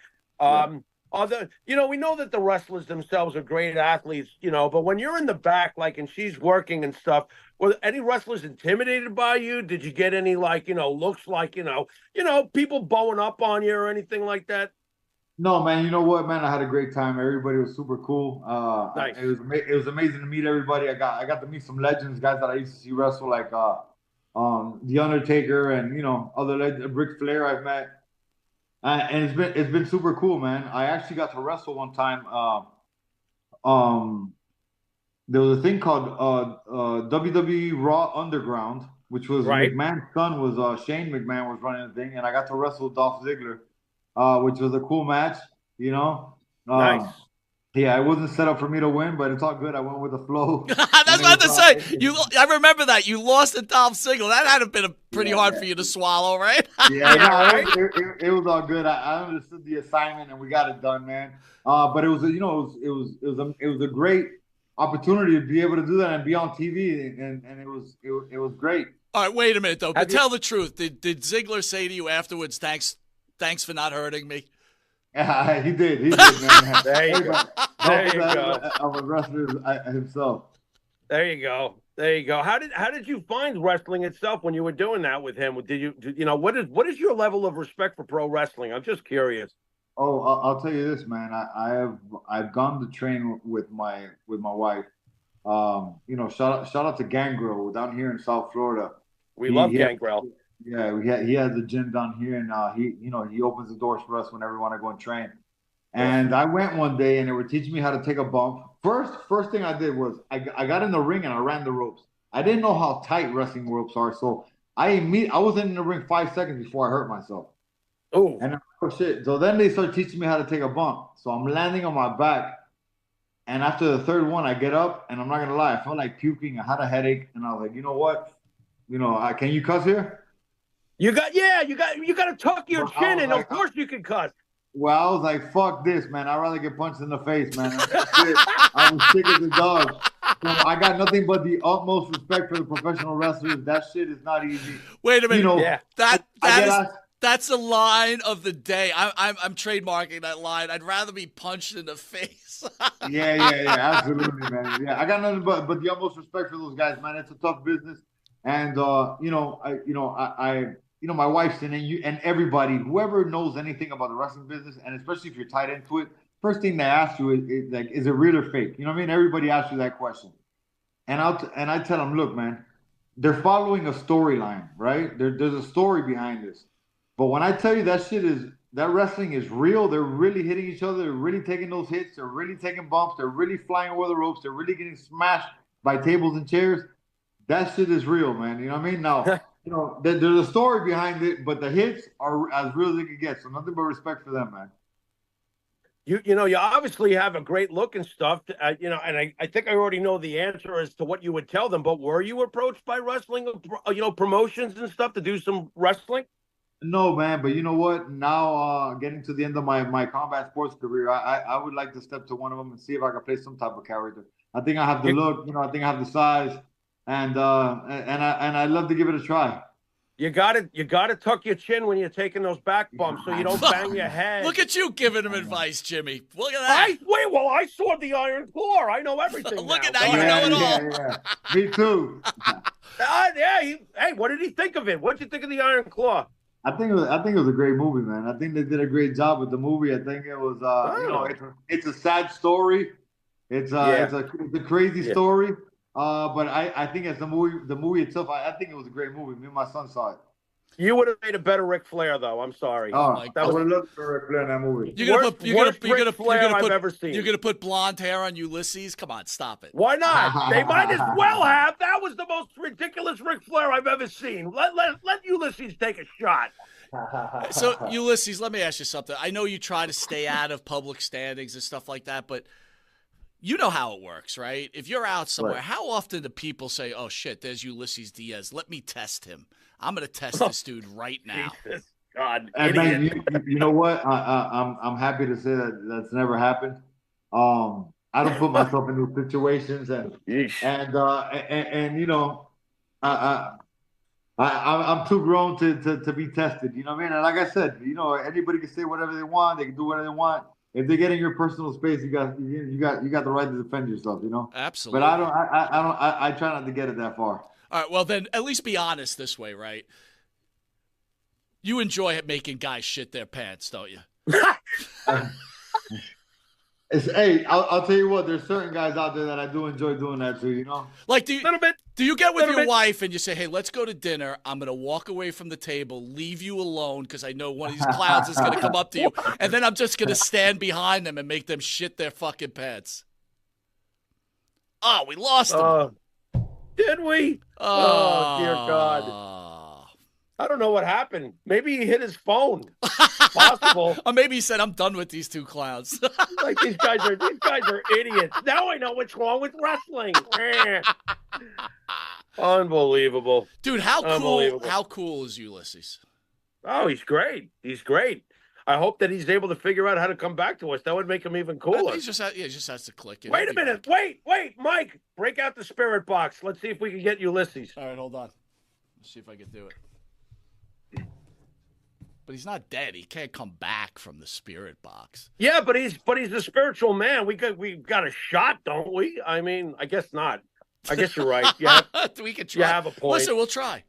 We know that the wrestlers themselves are great athletes, but when you're in the back, like, and she's working and stuff, were any wrestlers intimidated by you? Did you get any, like, looks like, people bowing up on you or anything like that? No, man. You know what, man? I had a great time. Everybody was super cool. Nice. It was amazing to meet everybody. I got to meet some legends, guys that I used to see wrestle, like The Undertaker, and other legends, Ric Flair I've met. And it's been super cool, man. I actually got to wrestle one time. Um, there was a thing called WWE Raw Underground, which was Right. McMahon's son was Shane McMahon was running the thing, and I got to wrestle Dolph Ziggler, which was a cool match. Nice. Yeah, it wasn't set up for me to win, but it's all good. I went with the flow. That's what I had to say. I remember that you lost to Dolph Ziggler. That had to been pretty hard for you to swallow, right? Yeah, right? It was all good. I understood the assignment, and we got it done, man. But it was a great opportunity to be able to do that and be on TV, and it was great. All right, wait a minute though. But tell the truth. Did Ziggler say to you afterwards, "Thanks for not hurting me"? Yeah, he did, man. There you go. There you go. Of a wrestler himself. There you go. There you go. How did you find wrestling itself when you were doing that with him? What is your level of respect for pro wrestling? I'm just curious. Oh, I'll tell you this, man. I've gone to train with my wife. Shout out to Gangrel down here in South Florida. We love Gangrel. Yeah, he has a gym down here, and he opens the doors for us whenever we want to go and train. And I went one day, and they were teaching me how to take a bump. First thing I did was I got in the ring and I ran the ropes. I didn't know how tight wrestling ropes are, so I was in the ring 5 seconds before I hurt myself. Oh. And shit. So then they started teaching me how to take a bump. So I'm landing on my back, and after the third one, I get up, and I'm not gonna lie, I felt like puking. I had a headache, and I was like, you know what? Can you cuss here? You got to tuck your chin, and of course you can cuss. Well, I was like, fuck this, man. I'd rather get punched in the face, man. I was sick as a dog. So I got nothing but the utmost respect for the professional wrestlers. That shit is not easy. Wait a minute. Yeah. That's the line of the day. I'm trademarking that line. I'd rather be punched in the face. Yeah, absolutely, man. Yeah, I got nothing but the utmost respect for those guys, man. It's a tough business, and my wife's in it, and everybody, whoever knows anything about the wrestling business, and especially if you're tied into it, first thing they ask you is like, is it real or fake? You know what I mean? Everybody asks you that question, and I tell them, look, man, they're following a storyline, right? There's a story behind this, but when I tell you that wrestling is real, they're really hitting each other, they're really taking those hits, they're really taking bumps, they're really flying over the ropes, they're really getting smashed by tables and chairs. That shit is real, man. You know what I mean? Now. There's a story behind it, but the hits are as real as they can get. So nothing but respect for them, man. You obviously have a great look and stuff, and I think I already know the answer as to what you would tell them. But were you approached by wrestling, promotions and stuff to do some wrestling? No, man. But you know what? Now, getting to the end of my combat sports career, I would like to step to one of them and see if I can play some type of character. I think I have the look. I think I have the size. And I'd love to give it a try. You got to tuck your chin when you're taking those back bumps so you don't bang your head. Look at you giving him advice, Jimmy. Look at that. I saw the Iron Claw. I know everything. Look at that. You know it all. Yeah. Me too. Hey, what did he think of it? What did you think of the Iron Claw? I think it was a great movie, man. I think they did a great job with the movie. I think it was it's a sad story. It's a crazy story. But I think as the movie itself, I think it was a great movie. Me and my son saw it. You would have made a better Ric Flair, though. I'm sorry. I would have loved Ric Flair in that movie. You're gonna put blonde hair on Ulysses? Come on, stop it. Why not? They might as well have. That was the most ridiculous Ric Flair I've ever seen. Let Ulysses take a shot. So, Ulysses, let me ask you something. I know you try to stay out of public standings and stuff like that, but you know how it works, right? If you're out somewhere, right, how often do people say, oh, shit, there's Ulysses Diaz. Let me test him. I'm going to test this dude right now. Jesus, God, and man, you know what? I'm happy to say that's never happened. I don't put myself in those situations, and I'm too grown to be tested. You know what I mean? And like I said, anybody can say whatever they want. They can do whatever they want. if they get in your personal space, you got the right to defend yourself, you know. Absolutely. But I try not to get it that far. All right, well then, at least be honest this way, right? You enjoy making guys shit their pants, don't you? Hey, I'll tell you what. There's certain guys out there that I do enjoy doing that too. You know, like do you get with your bit. wife and you say, "Hey, let's go to dinner. I'm gonna walk away from the table, leave you alone because I know one of these clowns is gonna come up to you, and then I'm just gonna stand behind them and make them shit their fucking pants." Oh, we lost them. Did we? Oh, dear God. I don't know what happened. Maybe he hit his phone. Possible. Or maybe he said, "I'm done with these two clowns." Like these guys are idiots. Now I know what's wrong with wrestling. Unbelievable. Dude, how cool is Ulysses? Oh, he's great. He's great. I hope that he's able to figure out how to come back to us. That would make him even cooler. He just has to click it. Wait a minute. Wait, Mike. Break out the spirit box. Let's see if we can get Ulysses. All right, hold on. Let's see if I can do it. But he's not dead. He can't come back from the spirit box. Yeah, but he's a spiritual man. We got a shot, don't we? I mean, I guess not. I guess you're right. Yeah, we can try. You have a point. Listen, we'll try.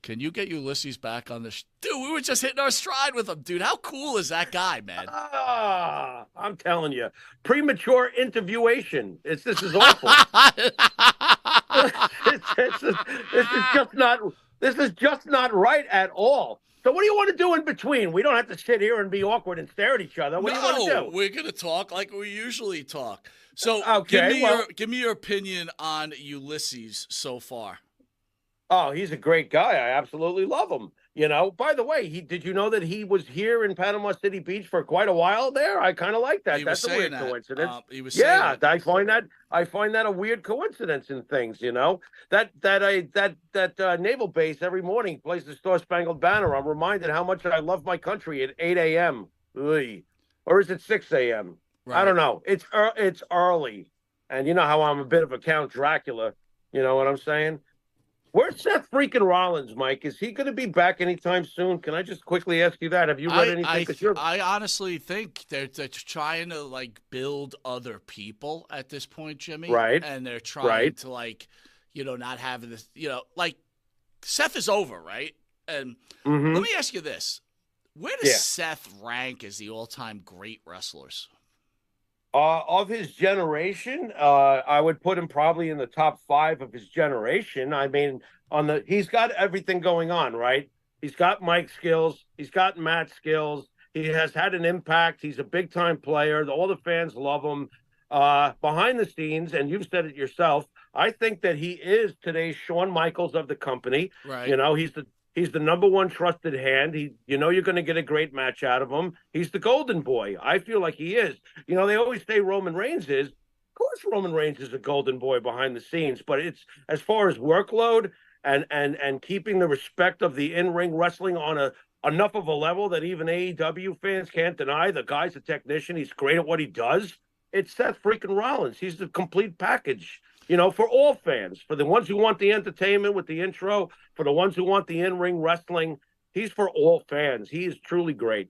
Can you get Ulysses back on the dude? We were just hitting our stride with him, dude. How cool is that guy, man? I'm telling you, premature interviewation. This is awful. This is just not right at all. So what do you want to do in between? We don't have to sit here and be awkward and stare at each other. What do you want to do? We're going to talk like we usually talk. So okay, give me your opinion on Ulysses so far. Oh, he's a great guy. I absolutely love him. You know, by the way, did you know that he was here in Panama City Beach for quite a while there? I kind of like that. That's a weird coincidence. He was saying that. I find that a weird coincidence in things, you know. That naval base every morning plays the Star Spangled Banner. I'm reminded how much I love my country at 8 a.m. Or is it 6 a.m.? Right. I don't know. It's early. And you know how I'm a bit of a Count Dracula. You know what I'm saying? Where's Seth freaking Rollins, Mike? Is he going to be back anytime soon? Can I just quickly ask you that? Have you read anything? I honestly think they're trying to like build other people at this point, Jimmy. Right. And they're trying to like, you know, not having this, you know, like Seth is over, right? And let me ask you this: where does Seth rank as the all-time great wrestlers? Of his generation, I would put him probably in the top 5 of his generation. I mean, he's got everything going on, right? He's got mic skills. He's got mat skills. He has had an impact. He's a big-time player. All the fans love him. Behind the scenes, and you've said it yourself, I think that he is today's Shawn Michaels of the company. Right. You know, he's the number one trusted hand. You know you're going to get a great match out of him. He's the golden boy. I feel like he is. You know, they always say Roman Reigns is. Of course Roman Reigns is a golden boy behind the scenes, but it's as far as workload and keeping the respect of the in-ring wrestling on enough of a level that even AEW fans can't deny. The guy's a technician. He's great at what he does. It's Seth freaking Rollins. He's the complete package. You know, for all fans, for the ones who want the entertainment with the intro, for the ones who want the in-ring wrestling, he's for all fans. He is truly great.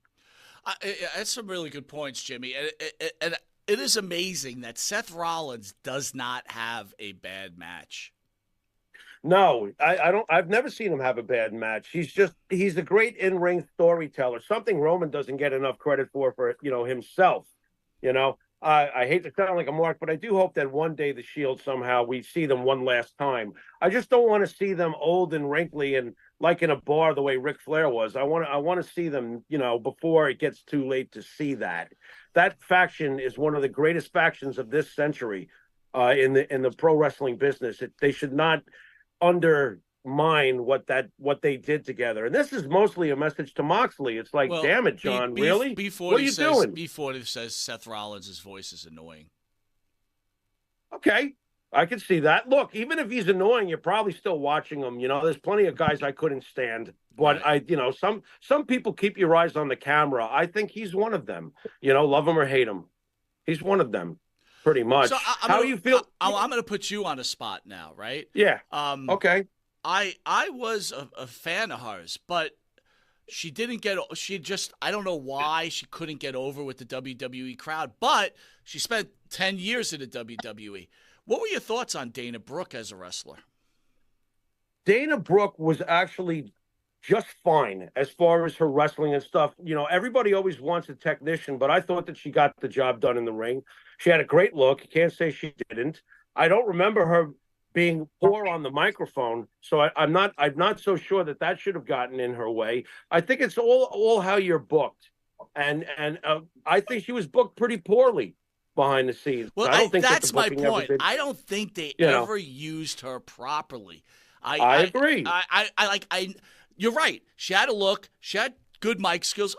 That's some really good points, Jimmy. And it is amazing that Seth Rollins does not have a bad match. No, I've never seen him have a bad match. He's a great in-ring storyteller, something Roman doesn't get enough credit for, you know, himself, you know. I hate to sound like a mark, but I do hope that one day the Shield somehow we see them one last time. I just don't want to see them old and wrinkly and like in a bar the way Ric Flair was. I want to see them, you know, before it gets too late to see that. That faction is one of the greatest factions of this century in the pro wrestling business. They should not undermine what they did together. And this is mostly a message to Moxley. It's like, damn it, John, really? What are you doing? Before it says Seth Rollins' voice is annoying. Okay, I can see that. Look, even if he's annoying, you're probably still watching him. You know, there's plenty of guys I couldn't stand. But right. Some people keep your eyes on the camera. I think he's one of them. You know, love him or hate him. He's one of them. Pretty much. So How do you feel? I'm going to put you on a spot now, right? Yeah. Okay. I was a fan of hers, but she didn't get. She just. I don't know why she couldn't get over with the WWE crowd, but she spent 10 years in the WWE. What were your thoughts on Dana Brooke as a wrestler? Dana Brooke was actually just fine as far as her wrestling and stuff. You know, everybody always wants a technician, but I thought that she got the job done in the ring. She had a great look. You can't say she didn't. I don't remember her being poor on the microphone, so I'm not so sure that should have gotten in her way. I think it's all how you're booked, and I think she was booked pretty poorly behind the scenes. Well, I don't think that's my booking point. Did, I don't think they ever used her properly. I agree. You're right. She had a look. She had good mic skills.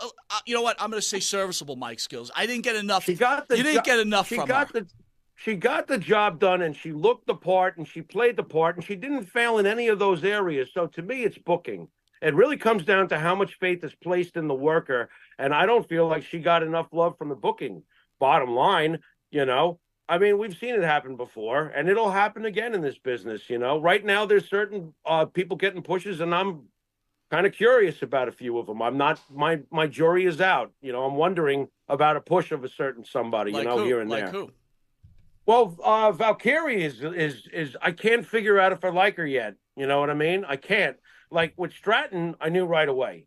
You know what? I'm going to say serviceable mic skills. I didn't get enough. You didn't get enough from her. She got the job done, and she looked the part, and she played the part, and she didn't fail in any of those areas. So to me, it's booking. It really comes down to how much faith is placed in the worker, and I don't feel like she got enough love from the booking. Bottom line, you know, I mean, we've seen it happen before, and it'll happen again in this business, you know. Right now, there's certain people getting pushes, and I'm kind of curious about a few of them. I'm not, my jury is out. You know, I'm wondering about a push of a certain somebody, like you know, who? here and like there. Who? Well, Valkyrie is I can't figure out if I like her yet. You know what I mean? I can't. Like with Stratton, I knew right away.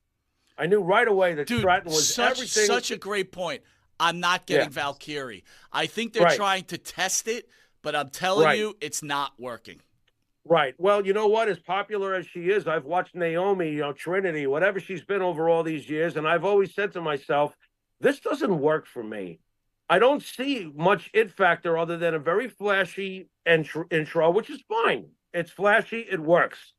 I knew right away that Stratton was everything. Such a great point. I'm not getting Valkyrie. I think they're trying to test it, but I'm telling you, it's not working. Right. Well, you know what? As popular as she is, I've watched Naomi, you know, Trinity, whatever she's been over all these years, and I've always said to myself, this doesn't work for me. I don't see much it factor other than a very flashy intro, which is fine. It's flashy. It works.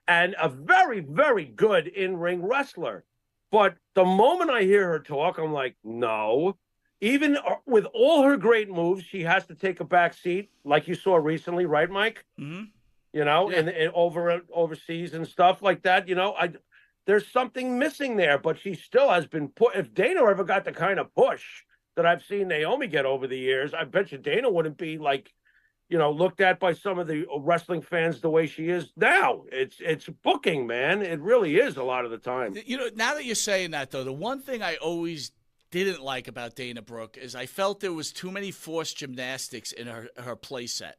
And a very, very good in-ring wrestler. But the moment I hear her talk, I'm like, no. Even with all her great moves, she has to take a back seat, like you saw recently, right, Mike? Mm-hmm. You know, and overseas and stuff like that. You know, there's something missing there, but she still has been put. If Dana ever got the kind of push that I've seen Naomi get over the years, I bet you Dana wouldn't be like, you know, looked at by some of the wrestling fans the way she is now. It's booking, man. It really is a lot of the time. You know, now that you're saying that, though, the one thing I always didn't like about Dana Brooke is I felt there was too many forced gymnastics in her play set.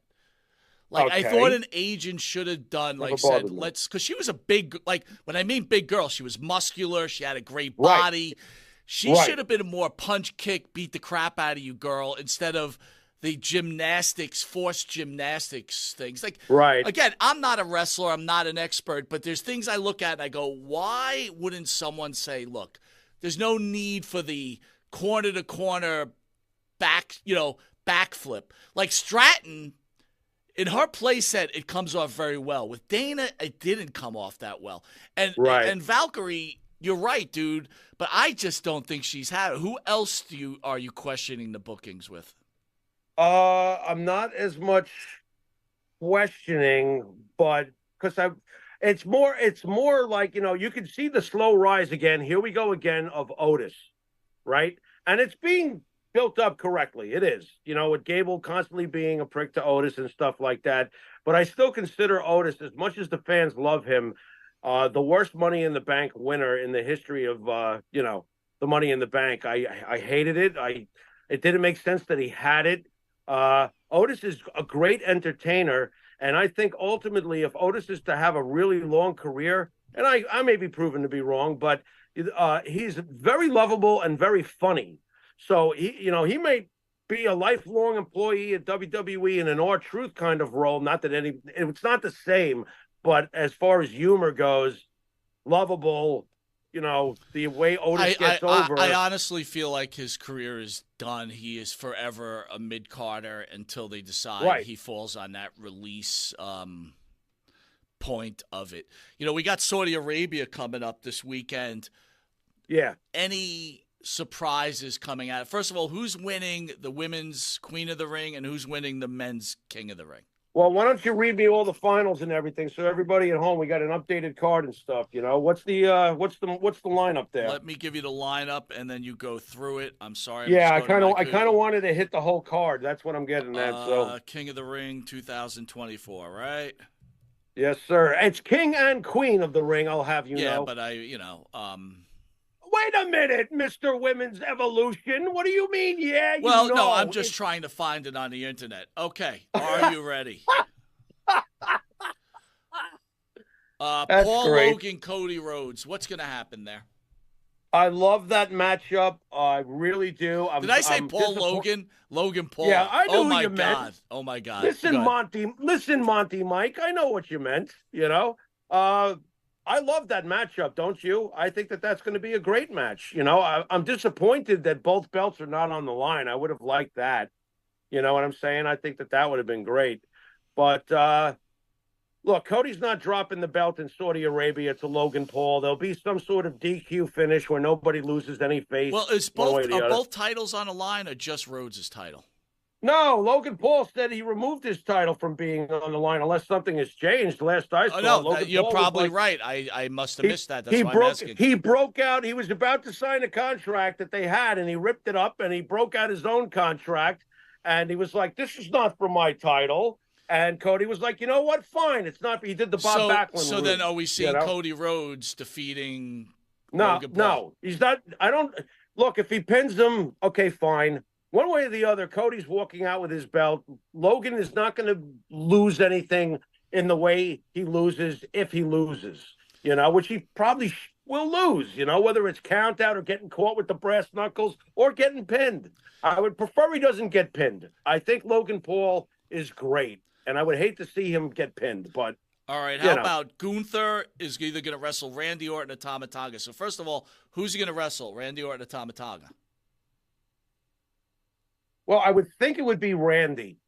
Like, I thought an agent should have done, like, said, because she was a big, like, when I mean big girl, she was muscular. She had a great body. She should have been a more punch, kick, beat the crap out of you, girl, instead of the gymnastics, forced gymnastics things. Like, again, I'm not a wrestler. I'm not an expert, but there's things I look at and I go, why wouldn't someone say, look, there's no need for the corner-to-corner backflip. Like Stratton, in her play set, it comes off very well. With Dana, it didn't come off that well. And Valkyrie, you're right, dude, but I just don't think she's had it. Who else are you questioning the bookings with? I'm not as much questioning, but because it's more like, you know, you can see the slow rise again. Here we go again of Otis, right? And it's being built up correctly. It is, you know, with Gable constantly being a prick to Otis and stuff like that. But I still consider Otis, as much as the fans love him, the worst Money in the Bank winner in the history of, you know, the Money in the Bank. I hated it. It didn't make sense that he had it. Otis is a great entertainer. And I think ultimately, if Otis is to have a really long career, and I may be proven to be wrong, but he's very lovable and very funny. So he may be a lifelong employee at WWE in an R-Truth kind of role. Not that it's not the same, but as far as humor goes, lovable. You know, the way Otis gets over. I honestly feel like his career is done. He is forever a mid-carder until they decide he falls on that release point of it. You know, we got Saudi Arabia coming up this weekend. Yeah. Any surprises coming out? First of all, who's winning the women's Queen of the Ring and who's winning the men's King of the Ring? Well, why don't you read me all the finals and everything, so everybody at home, we got an updated card and stuff. You know, what's the lineup there? Let me give you the lineup and then you go through it. I'm sorry. Yeah, I kind of wanted to hit the whole card. That's what I'm getting at. So King of the Ring 2024, right? Yes, sir. It's King and Queen of the Ring. I'll have you know. Yeah, but Wait a minute, Mr. Women's Evolution. What do you mean? Yeah, Well, you know. no, I'm just trying to find it on the internet. Okay, are you ready? That's Paul great. Logan, Cody Rhodes. What's going to happen there? I love that matchup. I really do. Did I say Paul Logan? Logan Paul. Yeah, I knew oh who my you God. meant. Oh my God. Listen, Monty Mike. I know what you meant, you know. I love that matchup, don't you? I think that that's going to be a great match. You know, I'm disappointed that both belts are not on the line. I would have liked that. You know what I'm saying? I think that that would have been great. But look, Cody's not dropping the belt in Saudi Arabia to Logan Paul. There'll be some sort of DQ finish where nobody loses any face. Well, are both titles on the line or just Rhodes' title? No, Logan Paul said he removed his title from being on the line unless something has changed. Last I saw, no, you're probably right. I must have missed that. That's why I'm asking. He broke out. He was about to sign a contract that they had, and he ripped it up, and he broke out his own contract, and he was like, "This is not for my title." And Cody was like, "You know what? Fine. It's not." He did the Bob Backlund. So route, then, are we seeing Cody Rhodes defeating? Logan Paul? No, he's not. I don't look if he pins him. Okay, fine. One way or the other, Cody's walking out with his belt. Logan is not going to lose anything in the way he loses if he loses, you know, which he probably will lose, you know, whether it's count out or getting caught with the brass knuckles or getting pinned. I would prefer he doesn't get pinned. I think Logan Paul is great, and I would hate to see him get pinned, but all right, how about Gunther is either going to wrestle Randy Orton or Tama Tonga? So first of all, who's he going to wrestle, Randy Orton or Tama Tonga? Well, I would think it would be Randy.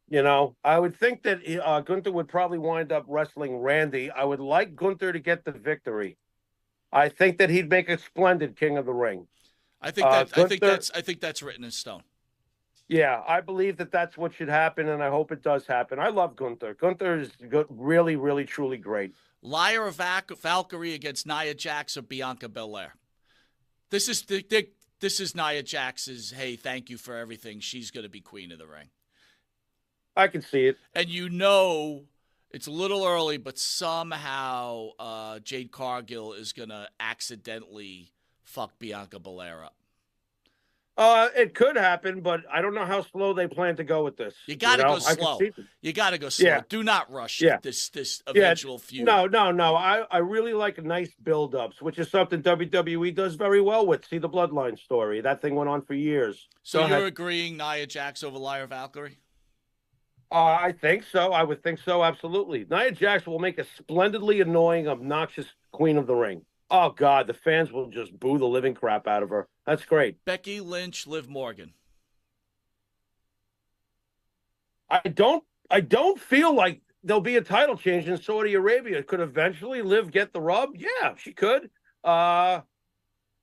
You know, I would think that Gunther would probably wind up wrestling Randy. I would like Gunther to get the victory. I think that he'd make a splendid King of the Ring. I think that's written in stone. Yeah, I believe that that's what should happen, and I hope it does happen. I love Gunther. Gunther is good, really, really, truly great. Lyra Valkyrie against Nia Jax or Bianca Belair. This is Nia Jax's, hey, thank you for everything. She's going to be Queen of the Ring. I can see it. And you know it's a little early, but somehow Jade Cargill is going to accidentally fuck Bianca Belair up. It could happen, but I don't know how slow they plan to go with this. You got to go slow. You got to go slow. Yeah. Do not rush this eventual feud. No. I really like nice build-ups, which is something WWE does very well with. See the Bloodline story. That thing went on for years. So you're agreeing Nia Jax over Lyra Valkyrie? I think so. I would think so, absolutely. Nia Jax will make a splendidly annoying, obnoxious Queen of the Ring. Oh, God, the fans will just boo the living crap out of her. That's great. Becky Lynch, Liv Morgan. I don't feel like there'll be a title change in Saudi Arabia. Could eventually Liv get the rub? Yeah, she could. But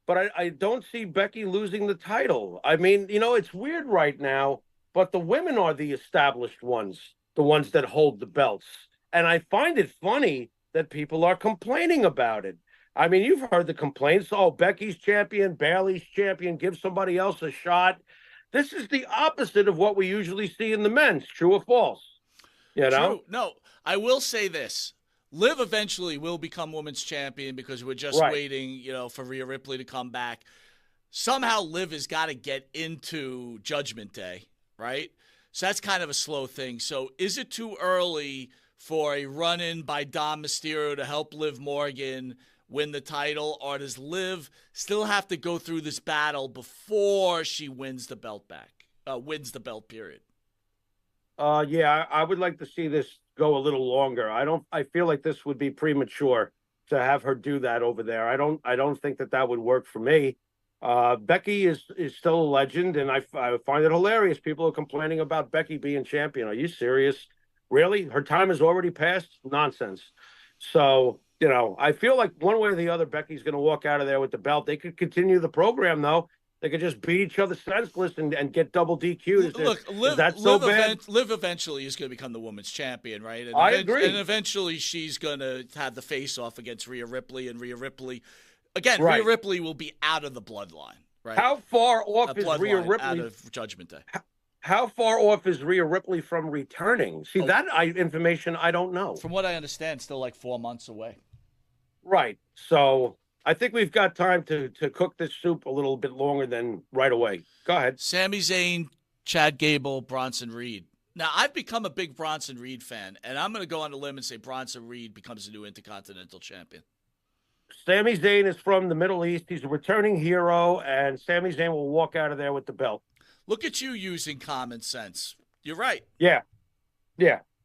I don't see Becky losing the title. I mean, you know, it's weird right now, but the women are the established ones, the ones that hold the belts. And I find it funny that people are complaining about it. I mean, you've heard the complaints. Oh, Becky's champion, Bayley's champion, give somebody else a shot. This is the opposite of what we usually see in the men's. True or false? You know? True. No, I will say this. Liv eventually will become women's champion because we're just waiting, you know, for Rhea Ripley to come back. Somehow Liv has got to get into Judgment Day, right? So that's kind of a slow thing. So is it too early for a run-in by Dom Mysterio to help Liv Morgan win the title, or does Liv still have to go through this battle before she wins the belt back? Wins the belt, period. Yeah, I would like to see this go a little longer. I feel like this would be premature to have her do that over there. I don't think that would work for me. Becky is still a legend, and I find it hilarious. People are complaining about Becky being champion. Are you serious? Really? Her time has already passed? Nonsense. So, you know, I feel like one way or the other, Becky's going to walk out of there with the belt. They could continue the program, though. They could just beat each other senseless and get double DQ'd. Liv eventually is going to become the women's champion, right? And I agree. And eventually she's going to have the face-off against Rhea Ripley, and Rhea Ripley, again, Rhea Ripley will be out of the bloodline, right? How far off is Rhea Ripley? Out of Judgment Day. How far off is Rhea Ripley from returning? See, that information I don't know. From what I understand, still like 4 months away. Right. So, I think we've got time to cook this soup a little bit longer than right away. Go ahead. Sami Zayn, Chad Gable, Bronson Reed. Now, I've become a big Bronson Reed fan, and I'm going to go on a limb and say Bronson Reed becomes the new Intercontinental Champion. Sami Zayn is from the Middle East. He's a returning hero, and Sami Zayn will walk out of there with the belt. Look at you using common sense. You're right. Yeah.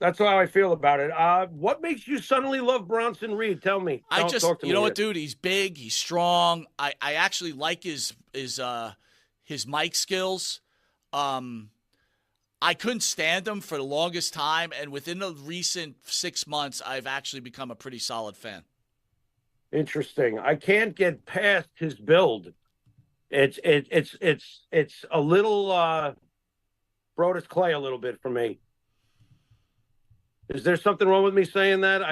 That's how I feel about it. What makes you suddenly love Bronson Reed? Tell me. Talk to me what, dude? He's big. He's strong. I actually like his mic skills. I couldn't stand him for the longest time, and within the recent 6 months, I've actually become a pretty solid fan. Interesting. I can't get past his build. It's a little Brodus Clay a little bit for me. Is there something wrong with me saying that?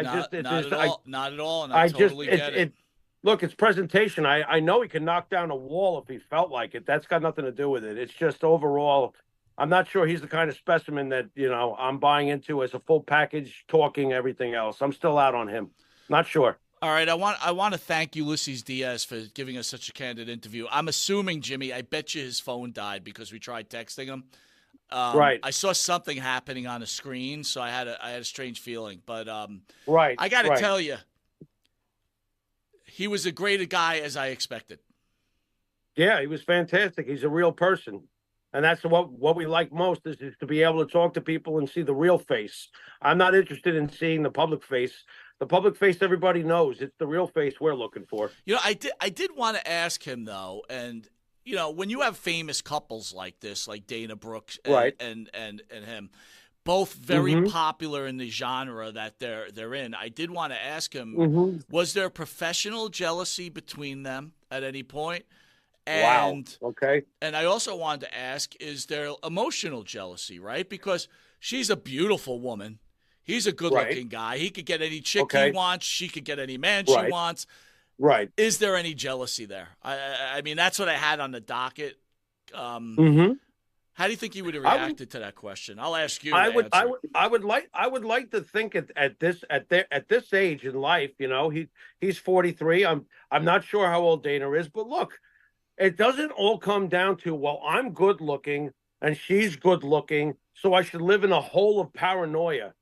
Not at all, and I totally get it. Look, it's presentation. I know he can knock down a wall if he felt like it. That's got nothing to do with it. It's just overall, I'm not sure he's the kind of specimen that, I'm buying into as a full package, talking, everything else. I'm still out on him. Not sure. All right, I want to thank Ulysses Diaz for giving us such a candid interview. I'm assuming, Jimmy, I bet you his phone died because we tried texting him. Right. I saw something happening on the screen, so I had a strange feeling. But right. I got to tell you, he was as great a guy as I expected. Yeah, he was fantastic. He's a real person. And that's what we like most is to be able to talk to people and see the real face. I'm not interested in seeing the public face. The public face everybody knows. It's the real face we're looking for. I did want to ask him, though, and when you have famous couples like this, like Dana Brooks and him, both very popular in the genre that they're in, I did want to ask him, was there professional jealousy between them at any point? And, wow. Okay. And I also wanted to ask, is there emotional jealousy, right? Because she's a beautiful woman. He's a good-looking guy. He could get any chick he wants. She could get any man she wants. Right. Is there any jealousy there? I mean, that's what I had on the docket. How do you think he would have reacted to that question? I'll ask you. I would like to think at this age in life, he's 43. I'm not sure how old Dana is, but look, it doesn't all come down to, well, I'm good looking and she's good looking, so I should live in a hole of paranoia.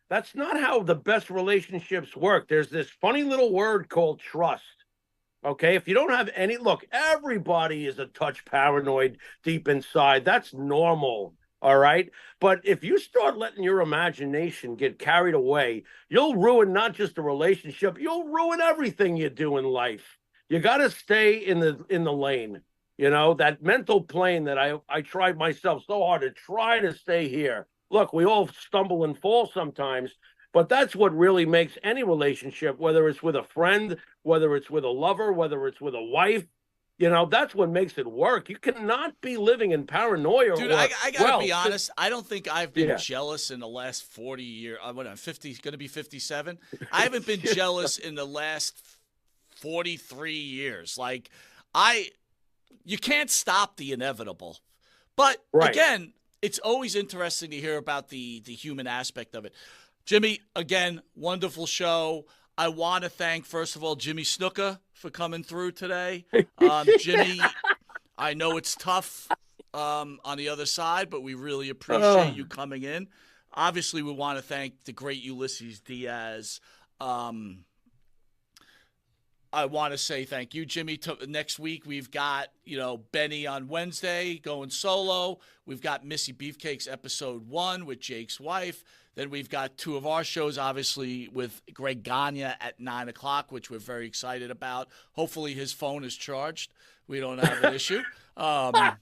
That's not how the best relationships work. There's this funny little word called trust. Okay, if you don't have look, everybody is a touch paranoid deep inside. That's normal, all right? But if you start letting your imagination get carried away, you'll ruin not just a relationship, you'll ruin everything you do in life. You got to stay in the lane. That mental plane that I tried myself so hard to try to stay here. Look, we all stumble and fall sometimes, but that's what really makes any relationship, whether it's with a friend, whether it's with a lover, whether it's with a wife, that's what makes it work. You cannot be living in paranoia. Dude, I got to be honest. I don't think I've been jealous in the last 40 years. I'm 50, going to be 57. I haven't been jealous in the last 43 years. Like, you can't stop the inevitable. But again, it's always interesting to hear about the human aspect of it. Jimmy, again, wonderful show. I want to thank, first of all, Jimmy Snuka for coming through today. Jimmy, I know it's tough on the other side, but we really appreciate you coming in. Obviously, we want to thank the great Ulysses Diaz. I want to say thank you, Jimmy. Next week, we've got, Benny on Wednesday going solo. We've got Missy Beefcake's episode 1 with Jake's wife. Then we've got 2 of our shows, obviously, with Greg Gagne at 9 o'clock, which we're very excited about. Hopefully his phone is charged. We don't have an issue. I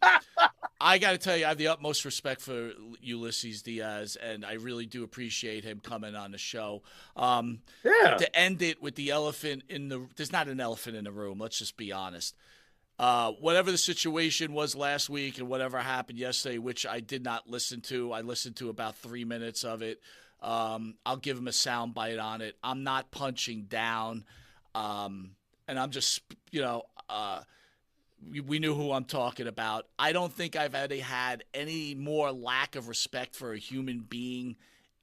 got to tell you, I have the utmost respect for Ulysses Diaz, and I really do appreciate him coming on the show. To end it with the elephant there's not an elephant in the room. Let's just be honest. Whatever the situation was last week and whatever happened yesterday, which I did not listen to, I listened to about 3 minutes of it. I'll give him a sound bite on it. I'm not punching down. And I'm just, we knew who I'm talking about. I don't think I've had any more lack of respect for a human being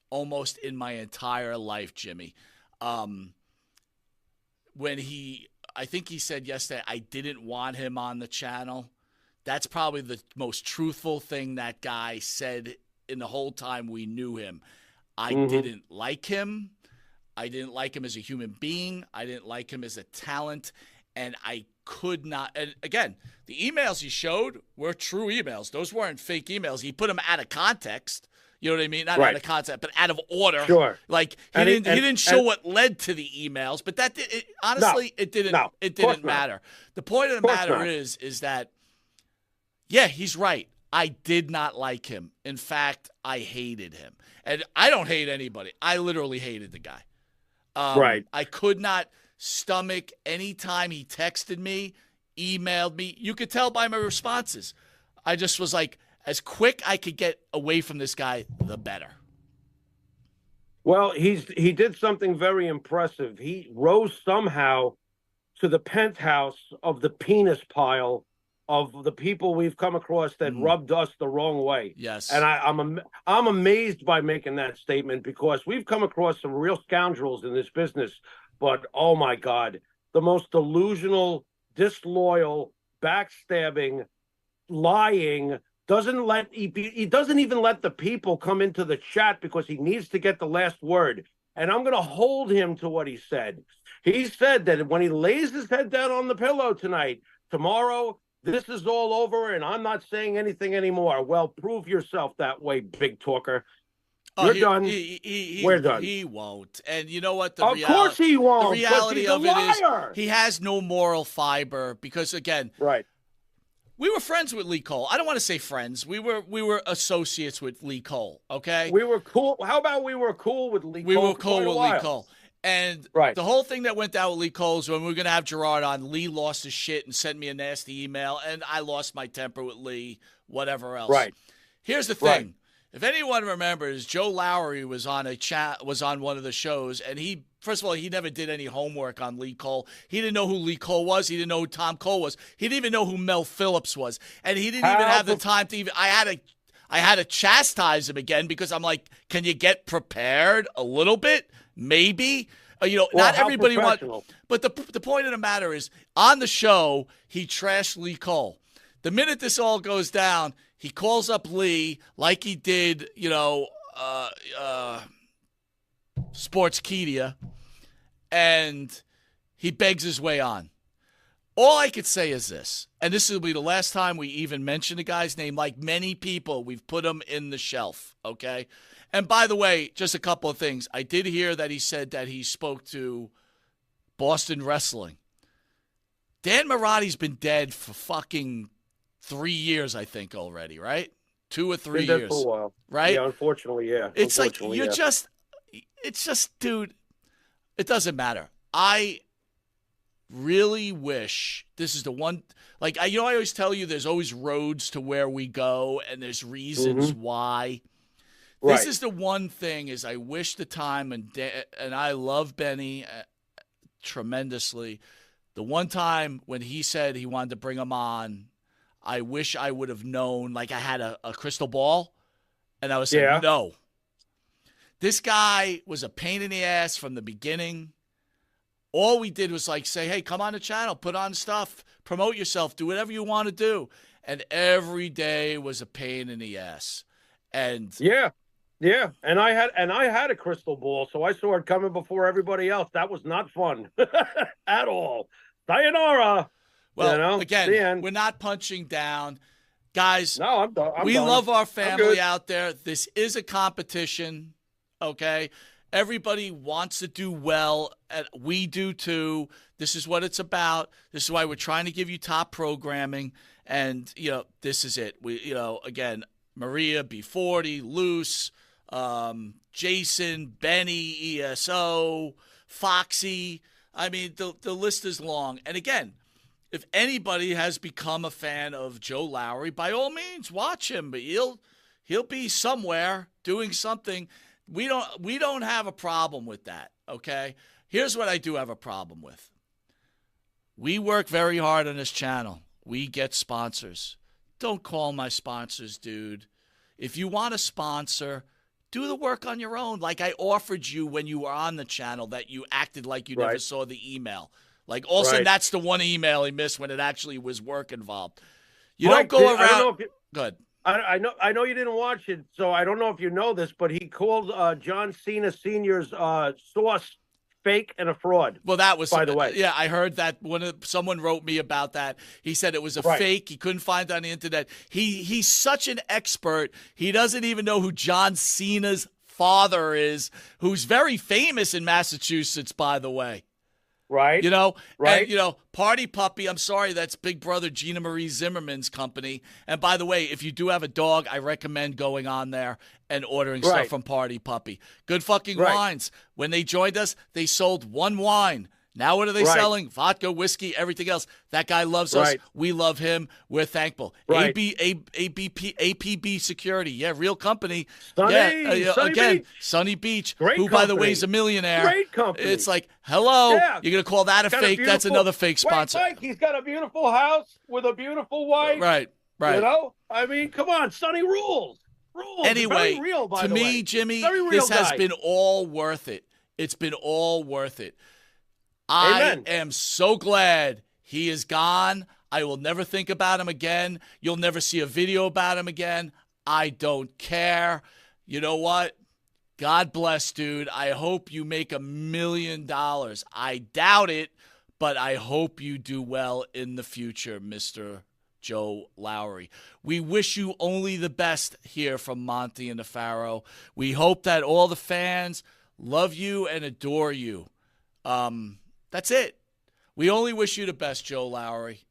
almost in my entire life, Jimmy. When he I think he said yesterday, I didn't want him on the channel. That's probably the most truthful thing that guy said in the whole time we knew him. I didn't like him. I didn't like him as a human being. I didn't like him as a talent. And I could not. And again, the emails he showed were true emails. Those weren't fake emails. He put them out of context. You know what I mean? Not out of context, but out of order. Sure. Like he didn't show what led to the emails, but that honestly it didn't matter. The point of the matter is that yeah, he's right. I did not like him. In fact, I hated him. And I don't hate anybody. I literally hated the guy. Right. I could not stomach any time he texted me, emailed me. You could tell by my responses. I just was like, as quick I could get away from this guy, the better. Well, he did something very impressive. He rose somehow to the penthouse of the penis pile of the people we've come across that rubbed us the wrong way. Yes. And I'm amazed by making that statement, because we've come across some real scoundrels in this business. But, oh, my God, the most delusional, disloyal, backstabbing, lying, he doesn't even let the people come into the chat because he needs to get the last word. And I'm going to hold him to what he said. He said that when he lays his head down on the pillow tonight, tomorrow, this is all over and I'm not saying anything anymore. Well, prove yourself that way, big talker. You're done. We're done. He won't. And you know what? Of course he won't. The reality of it is liar. he has no moral fiber because, again, right. We were friends with Lee Cole. I don't want to say friends. We were associates with Lee Cole, okay? We were cool. How about we were cool with Lee Cole? We were cool with Lee Cole. And right. The whole thing that went down with Lee Cole is when we were going to have Gerard on, Lee lost his shit and sent me a nasty email, and I lost my temper with Lee, whatever else. Right. Here's the thing. Right. If anyone remembers, Joe Lowery was on one of the shows, and he, first of all, he never did any homework on Lee Cole. He didn't know who Lee Cole was. He didn't know who Tom Cole was. He didn't even know who Mel Phillips was, and he didn't even have the time to even. I had to chastise him again because I'm like, can you get prepared a little bit? Maybe. Not everybody wants. But the point of the matter is, on the show, he trashed Lee Cole. The minute this all goes down, he calls up Lee like he did, Sportskeeda, and he begs his way on. All I could say is this, and this will be the last time we even mention the guy's name. Like many people, we've put him in the shelf, okay? And by the way, just a couple of things. I did hear that he said that he spoke to Boston Wrestling. Dan Marotti's been dead for fucking 3 years, I think, already, right? 2 or 3 years. For a while. Right? Yeah, unfortunately, yeah. It's like, it's just, dude, it doesn't matter. I really wish this is the one, like, I always tell you there's always roads to where we go and there's reasons why. Right. This is the one thing is I wish the time, and I love Benny tremendously. The one time when he said he wanted to bring him on, I wish I would have known, like I had a crystal ball, and I was saying, no. This guy was a pain in the ass from the beginning. All we did was like say, hey, come on the channel, put on stuff, promote yourself, do whatever you want to do. And every day was a pain in the ass. And yeah. And I had a crystal ball, so I saw it coming before everybody else. That was not fun at all. Sayonara. Well, again, we're not punching down. Guys, no, I'm done. We love our family out there. This is a competition, okay? Everybody wants to do well, and we do too. This is what it's about. This is why we're trying to give you top programming, and, this is it. We, again, Maria, B40, Luce, Jason, Benny, ESO, Foxy. I mean, the list is long. And again, if anybody has become a fan of Joe Lowery, by all means, watch him. But he'll be somewhere doing something. We don't have a problem with that, okay? Here's what I do have a problem with. We work very hard on this channel. We get sponsors. Don't call my sponsors, dude. If you want a sponsor, do the work on your own. Like I offered you when you were on the channel that you acted like you never saw the email. Like, all of a sudden, Right. that's the one email he missed when it actually was work involved. You Mike, don't go I don't know around. if you, Good. I know you didn't watch it, so I don't know if you know this, but he called John Cena Sr.'s source fake and a fraud. Well, that was, by the way. Yeah, I heard that someone wrote me about that. He said it was a Right. fake. He couldn't find it on the internet. He's such an expert. He doesn't even know who John Cena's father is, who's very famous in Massachusetts, by the way. Right. You know, Right. And, Party Puppy, I'm sorry, that's Big Brother Gina Marie Zimmerman's company. And by the way, if you do have a dog, I recommend going on there and ordering stuff Right. from Party Puppy. Good fucking Right. wines. When they joined us, they sold one wine. Now what are they Right. selling? Vodka, whiskey, everything else. That guy loves us. Right. We love him. We're thankful. Right. APB Security. Yeah, real company. Sunny again, Beach. Sunny Beach, Great who, by the way, company. is a millionaire. Great company. It's like, hello, Yeah. you're going to call that a Got fake? That's beautiful- another fake sponsor. Wait, Mike, he's got a beautiful house with a beautiful wife. Right. You know? I mean, come on, Sonny rules. Rules. Anyway, Very real, by to the me, way. Jimmy, Very real this has guy. been all worth it. It's been all worth it. I Amen. am so glad he is gone. I will never think about him again. You'll never see a video about him again. I don't care. You know what? God bless, dude. I hope you make $1 million. I doubt it, but I hope you do well in the future, Mr. Joe Lowry. We wish you only the best here from Monte and the Pharaoh. We hope that all the fans love you and adore you. That's it. We only wish you the best, Joe Lowry.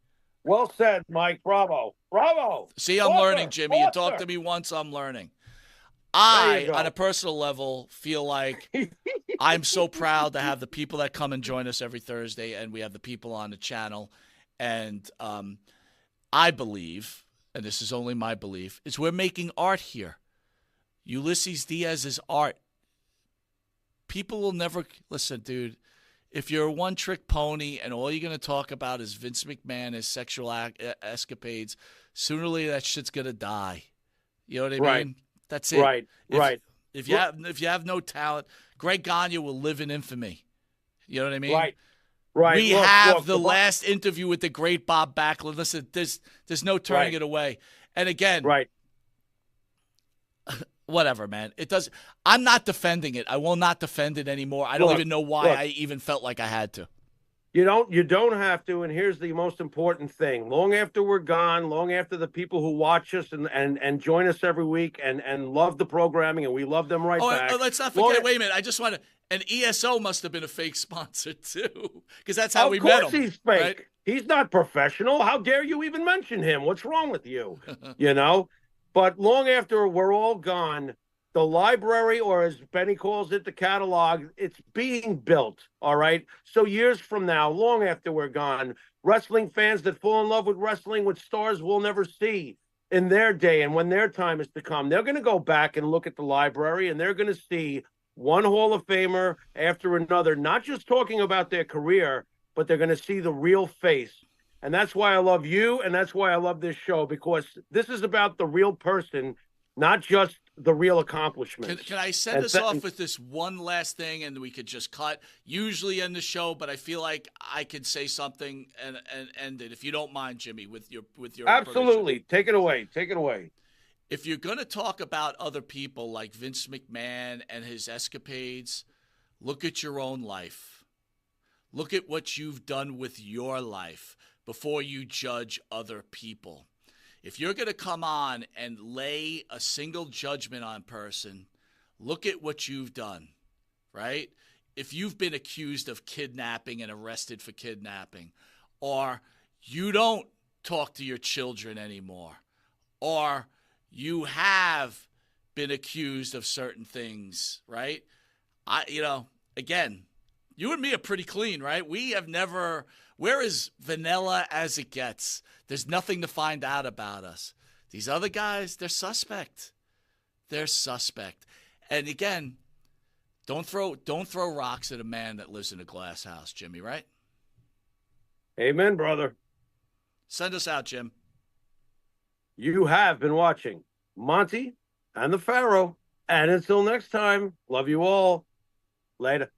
Well said, Mike. Bravo. Bravo. See, I'm Author. learning, Jimmy. You Author. talked to me once, I'm learning. There I, you go. on a personal level, feel like I'm so proud to have the people that come and join us every Thursday, and we have the people on the channel. And I believe, and this is only my belief, is we're making art here. Ulysses Diaz's art. People will never listen, dude. If you're a one-trick pony and all you're going to talk about is Vince McMahon, his sexual escapades, sooner or later that shit's going to die. You know what I Right. mean? That's it. Right. Right. If you have no talent, Greg Gagne will live in infamy. You know what I mean? Right. Right. We Look, have look, the last interview with the great Bob Backlund. Listen, there's no turning Right. it away. And again, Right. whatever, man. It does. I'm not defending it. I will not defend it anymore. I don't Look, even know why look. I even felt like I had to. You don't have to, and here's the most important thing. Long after we're gone, long after the people who watch us and join us every week and love the programming, and we love them right back. Let's not Long- forget. Wait a minute. I just want to. And ESO must have been a fake sponsor too, because that's how we met him. Of course he's fake. right? He's not professional. How dare you even mention him? What's wrong with you? You know? But long after we're all gone, the library, or as Benny calls it, the catalog, it's being built, all right? So years from now, long after we're gone, wrestling fans that fall in love with wrestling with stars we'll never see in their day and when their time is to come, they're going to go back and look at the library, and they're going to see one Hall of Famer after another, not just talking about their career, but they're going to see the real face. And that's why I love you, and that's why I love this show, because this is about the real person, not just the real accomplishments. Can I send us off with this one last thing, and we could just cut? Usually end the show, but I feel like I could say something and end it, if you don't mind, Jimmy, with your Absolutely. permission. Take it away. Take it away. If you're going to talk about other people like Vince McMahon and his escapades, look at your own life. Look at what you've done with your life before you judge other people. If you're going to come on and lay a single judgment on person, look at what you've done, right? If you've been accused of kidnapping and arrested for kidnapping, or you don't talk to your children anymore, or you have been accused of certain things, right? Again, you and me are pretty clean, right? We have never, we're as vanilla as it gets. There's nothing to find out about us. These other guys, they're suspect. They're suspect. And again, don't throw rocks at a man that lives in a glass house, Jimmy, right? Amen, brother. Send us out, Jim. You have been watching Monte and the Pharaoh. And until next time, love you all. Later.